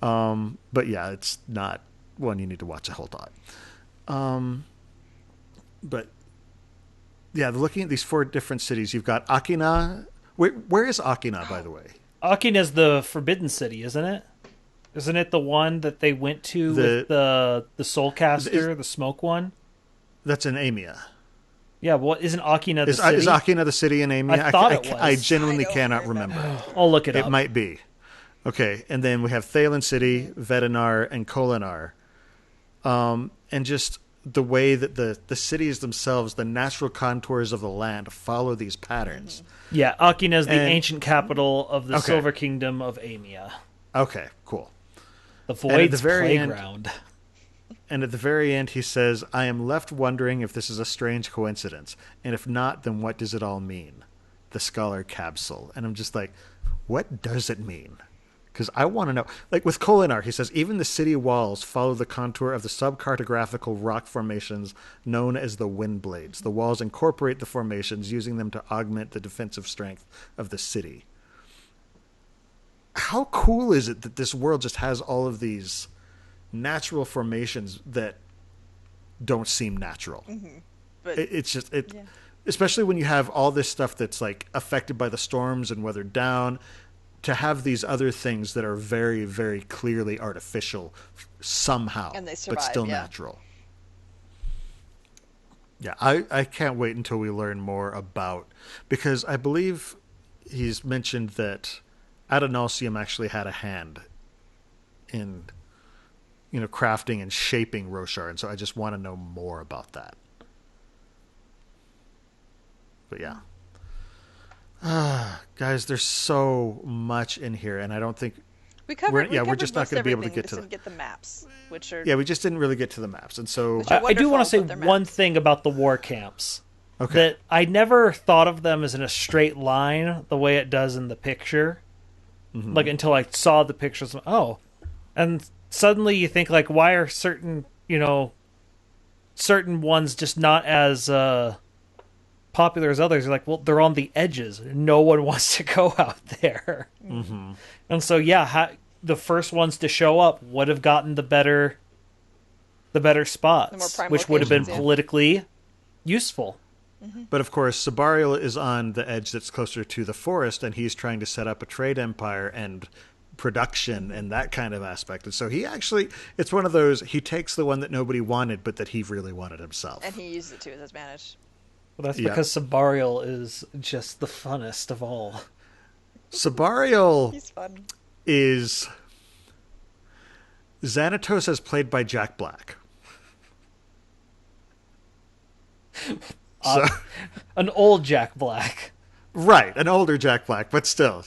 But yeah, it's not one you need to watch a whole lot. But yeah, looking at these 4 different cities, you've got Akina. Where is Akina, by the way? Akina's the Forbidden City, isn't it? Isn't it the one that they went to with the Soulcaster, the smoke one? That's in Amia. Yeah, what isn't Akina the Is city? Akina the city in Amia? I thought it was. I genuinely I don't cannot remember. I'll look it It up. might be. Okay, and then we have Thalen City, Vedinar, and Kolinar. And just the way that the cities themselves, the natural contours of the land, follow these patterns. Yeah, Akina's the And- ancient capital of the Okay. Silver Kingdom of Amia. Okay, cool. The at the Void's very end- playground. And at the very end, he says, I am left wondering if this is a strange coincidence. And if not, then what does it all mean? The Scholar Capsule. And I'm just like, what does it mean? Because I want to know. Like with Kolinar, he says, even the city walls follow the contour of the subcartographical rock formations known as the Wind Blades. The walls incorporate the formations, using them to augment the defensive strength of the city. How cool is it that this world just has all of these natural formations that don't seem natural? But It's just yeah. especially when you have all this stuff that's like affected by the storms and weathered down, to have these other things that are very, very clearly artificial somehow, And they but survive, still yeah. natural. Yeah, I can't wait until we learn more about, because I believe he's mentioned that Adonalsium actually had a hand in, crafting and shaping Roshar, and so I just want to know more about that. But yeah. Guys, there's so much in here, and I don't think... we covered. we're covered just not most going to be able to everything, get just to didn't the... get the maps, which are Yeah, we just didn't really get to the maps, and so... Which are I do want to say wonderful, but they're one maps. thing about the war camps. Okay. That I never thought of them as in a straight line the way it does in the picture. Mm-hmm. Like, until I saw the pictures. Oh. And suddenly you think, like, why are certain ones just not as popular as others? You're like, well, they're on the edges. No one wants to go out there. Mm-hmm. And so, yeah, the first ones to show up would have gotten the better spots, more prime which would have been locations, yeah. politically useful. But of course, Sabarial is on the edge that's closer to the forest, and he's trying to set up a trade empire and production and that kind of aspect. And so he actually, it's one of those, he takes the one that nobody wanted, but that he really wanted himself. and he uses it to his advantage. Well, that's Yeah. because Sabarial is just the funnest of all. Sabarial He's fun. is... Xanatos as played by Jack Black. So, An old Jack Black. right, an older Jack Black, but still,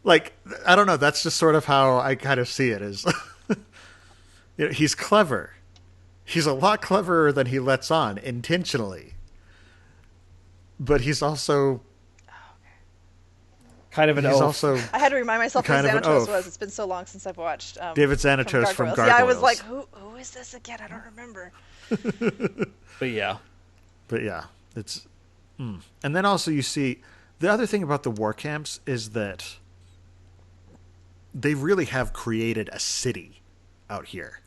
like, I don't know, that's just sort of how I kind of see it as, he's clever. He's a lot cleverer than he lets on, intentionally. But he's also, Kind of an he's oaf. also I had to remind myself who Kind of an Xanatos oaf. was. It's been so long since I've watched David Xanatos from Yeah, I was Gargoyles. like, who is this again? I don't remember. But yeah. But yeah, it's... And then also you see, the other thing about the war camps is that they really have created a city out here.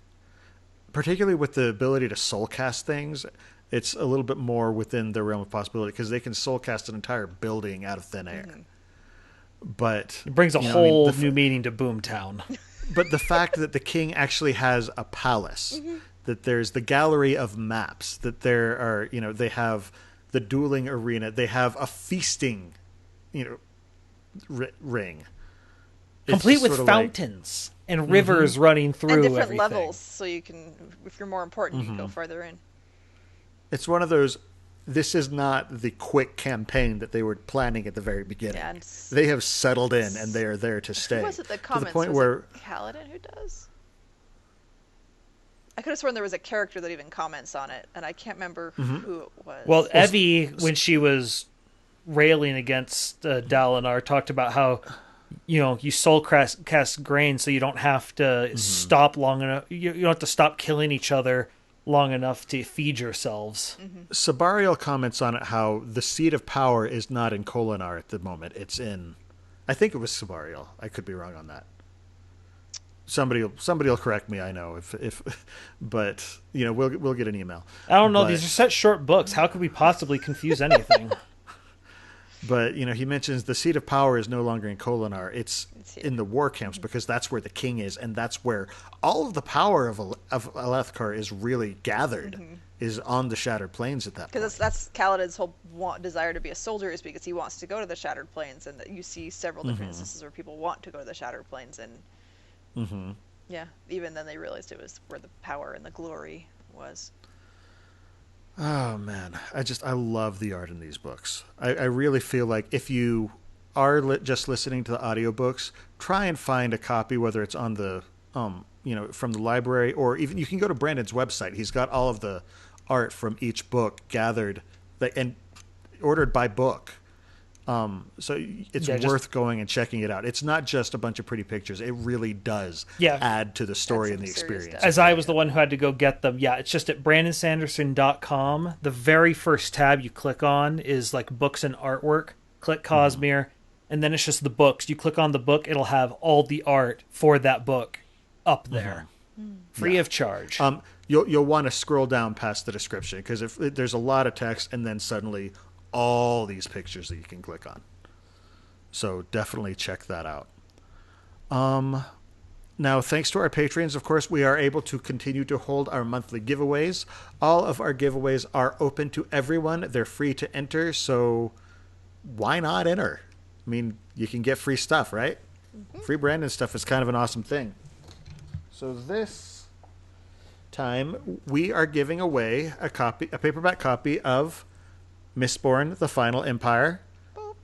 Particularly with the ability to soulcast things, it's a little bit more within the realm of possibility, because they can soulcast an entire building out of thin air. But It brings a whole new meaning to Boomtown. But the fact that the king actually has a palace, that there's the gallery of maps, that there are, they have the dueling arena, they have a feasting, ring. It's Complete just with sort of like- and rivers running through And different everything. levels, so you can, if you're more important, you can go further in. it's one of those, this is not the quick campaign that they were planning at the very beginning. Yeah, and They have settled in, and they are there to stay. Who was it that to the comments? point was where it Kaladin who does? I could have sworn there was a character that even comments on it, and I can't remember who it was. Well, Evie, when she was railing against Dalinar, talked about how, you soul cast grain so you don't have to stop long enough. You don't have to stop killing each other long enough to feed yourselves. Sabariel comments on it how the seat of power is not in Kolinar at the moment. It's in, I think it was Sabariel. I could be wrong on that. Somebody will correct me. I know if, but we'll get an email. I don't know. These are such short books. How could we possibly confuse anything? But he mentions the seat of power is no longer in Kolinar. It's in the war camps because that's where the king is, and that's where all of the power of Alethkar is really gathered. Is on the Shattered Plains at that point. Because that's Kaladin's whole desire to be a soldier, is because he wants to go to the Shattered Plains, and that you see several different instances where people want to go to the Shattered Plains, and yeah, even then they realized it was where the power and the glory was. Oh man, I love the art in these books. I really feel like if you are just listening to the audiobooks, try and find a copy, whether it's on the from the library, or even you can go to Brandon's website. He's got all of the art from each book gathered and ordered by book. So it's worth going and checking it out. It's not just a bunch of pretty pictures. It really does add to the story and the experience. As I was the one who had to go get them. Yeah, it's just at brandonsanderson.com. The very first tab you click on is like books and artwork. Click Cosmere, and then it's just the books. You click on the book, it'll have all the art for that book up there. Free of charge. You'll want to scroll down past the description, because if there's a lot of text and then suddenly all these pictures that you can click on. So definitely check that out. Now, thanks to our patrons, of course, we are able to continue to hold our monthly giveaways. All of our giveaways are open to everyone. They're free to enter, so why not enter? I mean, you can get free stuff, right? Free Brandon stuff is kind of an awesome thing. So this time, we are giving away a paperback copy of Mistborn, The Final Empire.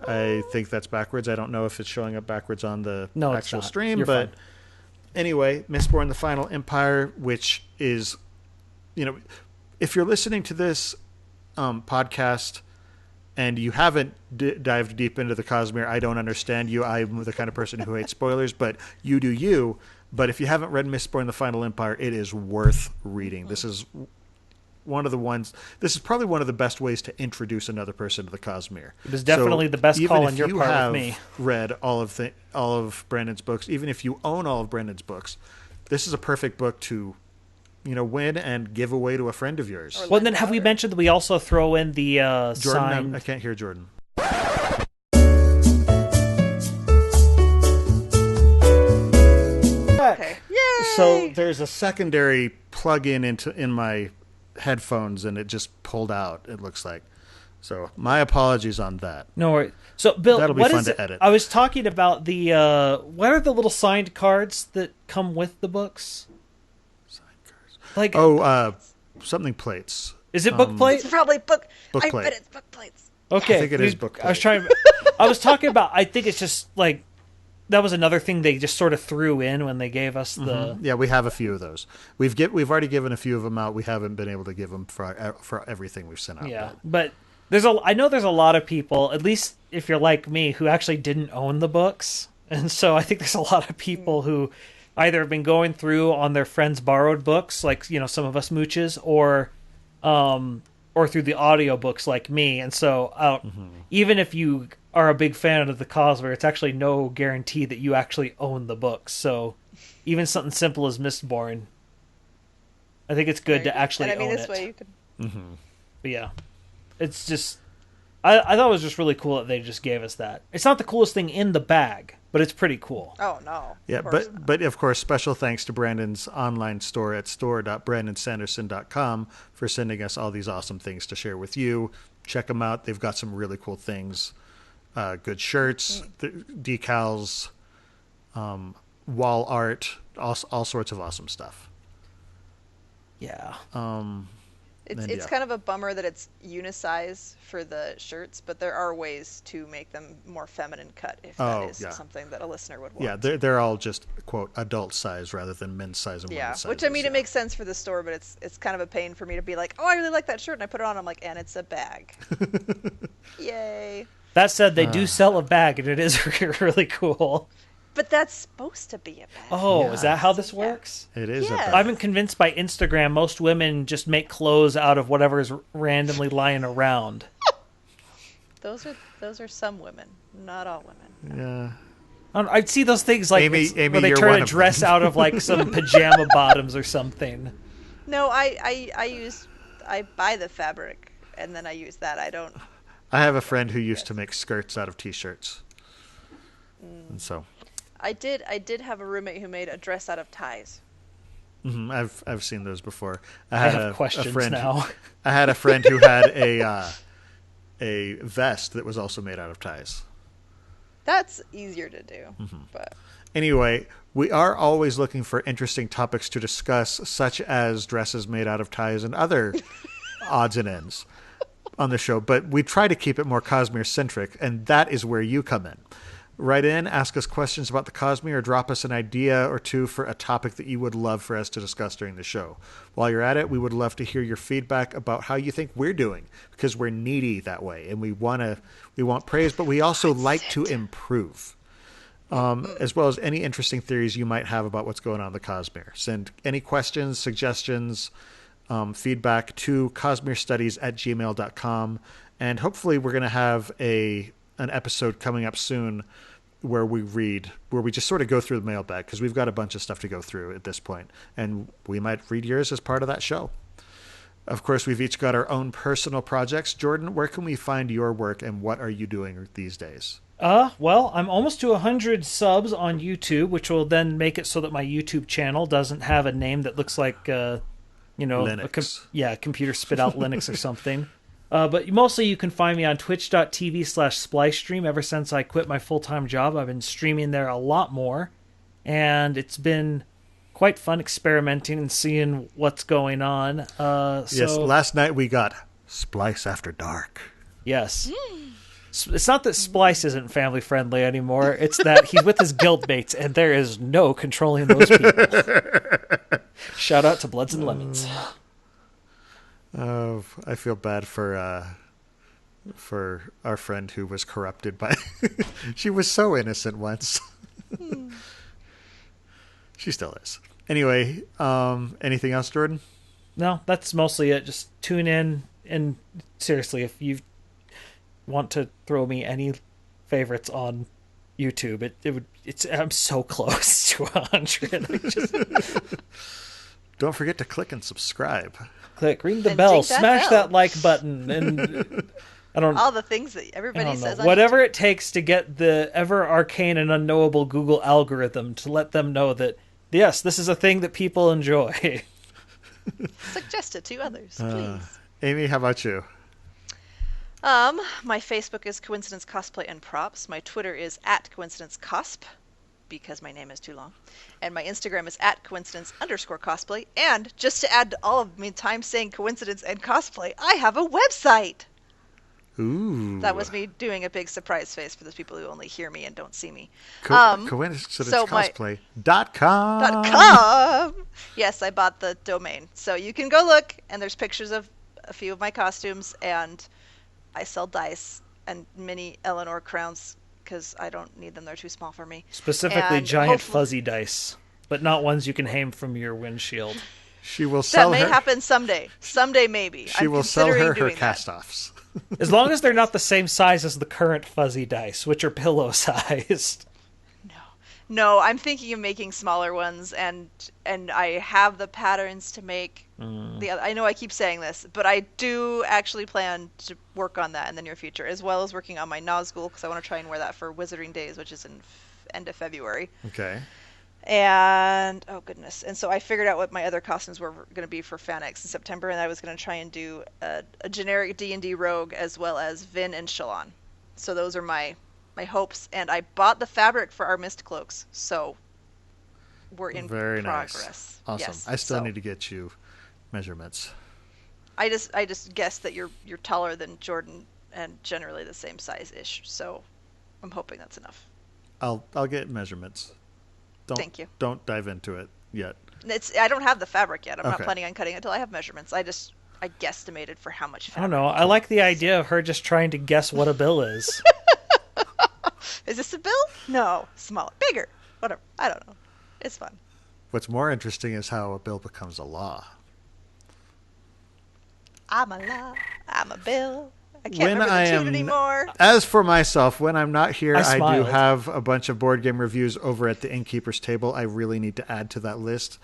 I think that's backwards. I don't know if it's showing up backwards on the actual stream, but anyway, Mistborn, The Final Empire, which is, if you're listening to this podcast and you haven't dived deep into the Cosmere, I don't understand you. I'm the kind of person who hates spoilers, but you do you. But if you haven't read Mistborn, The Final Empire, it is worth reading. This is probably one of the best ways to introduce another person to the Cosmere. It was definitely the best call on your part with me. Even if you have read all of Brandon's books, even if you own all of Brandon's books, this is a perfect book to, win and give away to a friend of yours. Well, and then have we mentioned that we also throw in the Jordan, signed... I can't hear Jordan. Okay. Yay! So there's a secondary plug-in in my headphones, and it just pulled out, it looks like. So my apologies on that. No worries. So Bill, that'll be fun to edit. I was talking about the what are the little signed cards that come with the books? Signed cards. Something plates. Is it book plates? It's probably book plate. I bet it's book plates. Okay. I think it is book plate. I was talking about, I think it's just like, that was another thing they just sort of threw in when they gave us the... Yeah, we have a few of those. We've already given a few of them out. We haven't been able to give them for everything we've sent out. Yeah, but I know there's a lot of people, at least if you're like me, who actually didn't own the books. And so I think there's a lot of people who either have been going through on their friends' borrowed books, like, some of us mooches, or through the audiobooks like me. And so even if you are a big fan of the Cosmere, it's actually no guarantee that you actually own the books. So even something simple as Mistborn, I think it's good to actually own it. Way you could... But yeah, it's just, I thought it was just really cool that they just gave us that. It's not the coolest thing in the bag, but it's pretty cool. Oh, no. Yeah, but of course, special thanks to Brandon's online store at store.brandonsanderson.com for sending us all these awesome things to share with you. Check them out. They've got some really cool things. Good shirts, decals, wall art, all sorts of awesome stuff. Yeah. It's kind of a bummer that it's unisize for the shirts, but there are ways to make them more feminine cut if that is something that a listener would want. Yeah, they're all just, quote, adult size rather than men's size and women's size. Which, it makes sense for the store, but it's kind of a pain for me to be like, oh, I really like that shirt, and I put it on, I'm like, and it's a bag. Yay. That said, they do sell a bag, and it is really cool. But that's supposed to be a bad Oh, Yeah. is that how this works? It is. Yes. I've been convinced by Instagram most women just make clothes out of whatever is randomly lying around. Those are some women, not all women. Yeah. I'd see those things like Amy, where they you're turn one a of dress them. out of like some pajama bottoms or something. No, I buy the fabric and then I use that. I don't. I have a friend who used to make skirts out of T-shirts, and so I did have a roommate who made a dress out of ties. I've seen those before. I had have questions friend, now. I had a friend who had a vest that was also made out of ties. That's easier to do, but Anyway, we are always looking for interesting topics to discuss, such as dresses made out of ties and other odds and ends on the show. But we try to keep it more Cosmere-centric, and that is where you come in. Write in, ask us questions about the Cosmere, or drop us an idea or two for a topic that you would love for us to discuss during the show. While you're at it, we would love to hear your feedback about how you think we're doing, because we're needy that way, and we want praise, but we also like to improve. As well as any interesting theories you might have about what's going on in the Cosmere. Send any questions, suggestions, feedback to cosmerestudies@gmail.com, and hopefully we're going to have an episode coming up soon where we just sort of go through the mailbag, because we've got a bunch of stuff to go through at this point, and we might read yours as part of that show. Of course, we've each got our own personal projects. Jordan, where can we find your work, and what are you doing these days? Well, I'm almost to 100 subs on YouTube, which will then make it so that my YouTube channel doesn't have a name that looks like, Linux. Computer spit out Linux or something. But mostly you can find me on twitch.tv/splicestream. Ever since I quit my full-time job, I've been streaming there a lot more. And it's been quite fun experimenting and seeing what's going on. Yes, last night we got Splice After Dark. Yes. It's not that Splice isn't family friendly anymore. It's that he's with his guildmates, and there is no controlling those people. Shout out to Bloods and Lemons. Oh, I feel bad for our friend who was corrupted by. She was so innocent once. She still is. Anyway, anything else, Jordan? No, that's mostly it. Just tune in, and seriously, if you want to throw me any favorites on YouTube, I'm so close to 100. Don't forget to click and subscribe. Click, ring the And bell, ding that smash bell. that like button, and all the things that everybody says. On whatever YouTube. it takes to get the ever arcane and unknowable Google algorithm to let them know that yes, this is a thing that people enjoy. Suggest it to others, please. Amy, how about you? My Facebook is Coincidence Cosplay and Props. My Twitter is @CoincidenceCosp, because my name is too long. And my Instagram is @coincidence_cosplay. And just to add to all of me time saying coincidence and cosplay, I have a website. Ooh. That was me doing a big surprise face for those people who only hear me and don't see me. CoincidenceCosplay.com. .com. Yes, I bought the domain. So you can go look, and there's pictures of a few of my costumes, and I sell dice and mini Eleanor crowns because I don't need them. They're too small for me. Specifically And giant hopefully- fuzzy dice, but not ones you can hang from your windshield. She will That sell may her. happen someday. Someday, maybe. She I'm will sell considering her doing that. cast-offs. As long as they're not the same size as the current fuzzy dice, which are pillow-sized. No, I'm thinking of making smaller ones, and I have the patterns to make. I know I keep saying this, but I do actually plan to work on that in the near future, as well as working on my Nazgul, because I want to try and wear that for Wizarding Days, which is in end of February. Okay. And oh goodness, and so I figured out what my other costumes were going to be for FanX in September, and I was going to try and do a generic D&D rogue as well as Vin and Shallan. So those are my hopes, and I bought the fabric for our mist cloaks, so we're in Very progress. nice. Awesome. Yes, I still so need to get you measurements. I just guessed that you're taller than Jordan and generally the same size ish, so I'm hoping that's enough. I'll get measurements. Thank you. Don't dive into it yet. I don't have the fabric yet. I'm not Okay. planning on cutting it until I have measurements. I guesstimated for how much I fabric. don't know. I like the idea of her just trying to guess what a bill is. Is this a bill? No, smaller, bigger. Whatever. I don't know. It's fun. What's more interesting is how a bill becomes a law. I'm a law. I'm a bill. I can't remember the tune anymore. As for myself, when I'm not here, I do smiled. have a bunch of board game reviews over at the Innkeeper's Table. I really need to add to that list.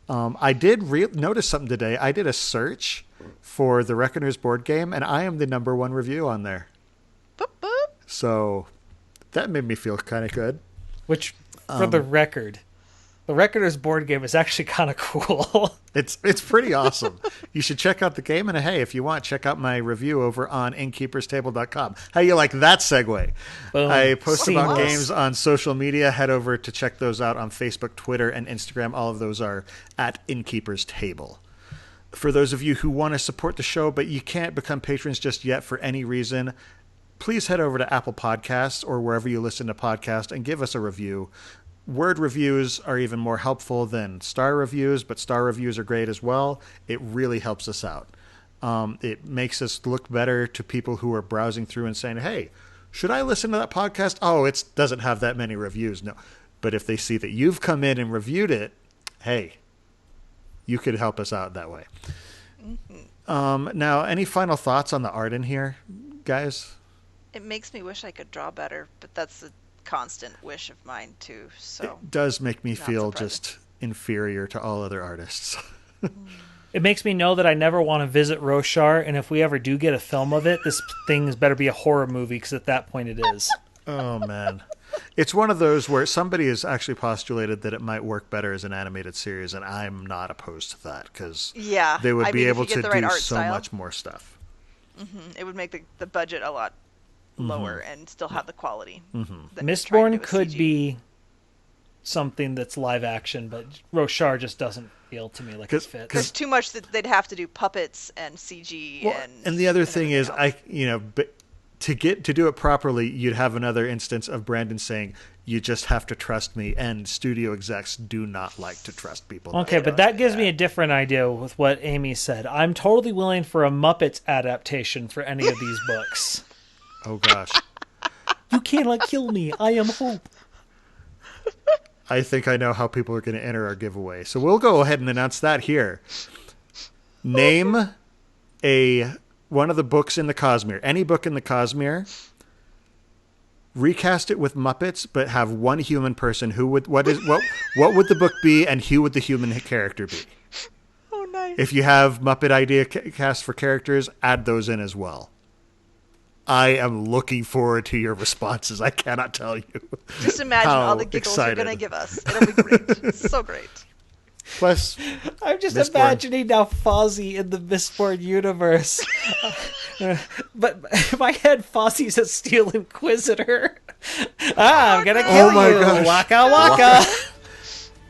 I did notice something today. I did a search for the Reckoner's board game, and I am the #1 review on there. Boop, boop. So that made me feel kind of good. Which, for the record, the Reckoner's board game is actually kind of cool. It's pretty awesome. You should check out the game, and hey, if you want, check out my review over on innkeeperstable.com. How you like that segue? Boom. I post about Seamless. games on social media. Head over to check those out on Facebook, Twitter, and Instagram. All of those are at Innkeeper's Table. For those of you who want to support the show, but you can't become patrons just yet for any reason, please head over to Apple Podcasts or wherever you listen to podcasts and give us a review. Word reviews are even more helpful than star reviews, but star reviews are great as well. It really helps us out. It makes us look better to people who are browsing through and saying, hey, should I listen to that podcast? Oh, it doesn't have that many reviews. No. But if they see that you've come in and reviewed it, hey, you could help us out that way. Now, any final thoughts on the art in here, guys? It makes me wish I could draw better, but that's a constant wish of mine too. So It does make me Not feel surprising. just inferior to all other artists. It makes me know that I never want to visit Roshar, and if we ever do get a film of it, this thing better be a horror movie, because at that point it is. Oh, man. It's one of those where somebody has actually postulated that it might work better as an animated series, and I'm not opposed to that, because yeah, they would I be mean, if able you get to the right do art so style, much more stuff. it would make the budget a lot lower and still have the quality. that trying to Mistborn do with could CG. be something that's live action, but Roshar just doesn't feel to me like it 'Cause- fits. There's too much that they'd have to do puppets and CG Well, and the other thing is, everything else. but to do it properly, you'd have another instance of Brandon saying, "You just have to trust me," and studio execs do not like to trust people. Okay, but that gives me a different idea with what Amy said. I'm totally willing for a Muppets adaptation for any of these books. Oh gosh, You cannot kill me. I am hope. I think I know how people are going to enter our giveaway. So we'll go ahead and announce that here. Name one of the books in the Cosmere, any book in the Cosmere. Recast it with Muppets, but have one human person. What would the book be, and who would the human character be? Oh, nice. If you have Muppet idea cast for characters, add those in as well. I am looking forward to your responses. I cannot tell you. Just imagine how all the giggles you're going to excited. give us. It'll be great. So great. Plus, I'm just Mistborn. imagining now Fozzie in the Mistborn universe. But in my head, Fozzie's a Steel Inquisitor. I'm gonna kill Oh my you. gosh. Waka waka.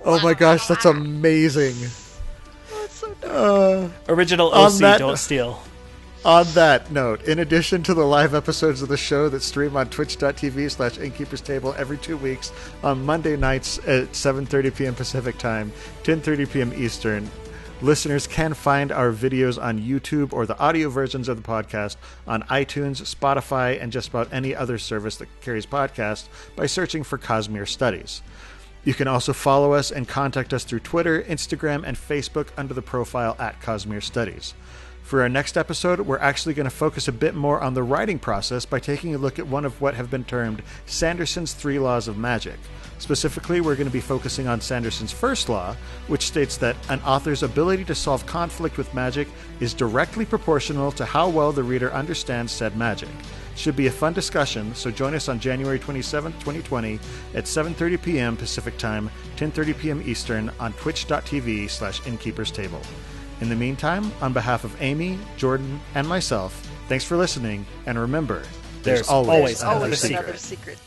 oh my gosh, that's amazing. Oh, it's so dark. Original On OC, that- don't steal. On that note, in addition to the live episodes of the show that stream on twitch.tv/innkeeperstable every 2 weeks on Monday nights at 7:30 p.m. Pacific Time, 10:30 p.m. Eastern, listeners can find our videos on YouTube or the audio versions of the podcast on iTunes, Spotify, and just about any other service that carries podcasts by searching for Cosmere Studies. You can also follow us and contact us through Twitter, Instagram, and Facebook under the profile at Cosmere Studies. For our next episode, we're actually going to focus a bit more on the writing process by taking a look at one of what have been termed Sanderson's 3 laws of magic. Specifically, we're going to be focusing on Sanderson's first law, which states that an author's ability to solve conflict with magic is directly proportional to how well the reader understands said magic. Should be a fun discussion, so join us on January 27th, 2020 at 7:30 p.m. Pacific Time, 10:30 p.m. Eastern on twitch.tv/innkeeperstable. In the meantime, on behalf of Amy, Jordan, and myself, thanks for listening, and remember, there's always always another Always secret. another secret.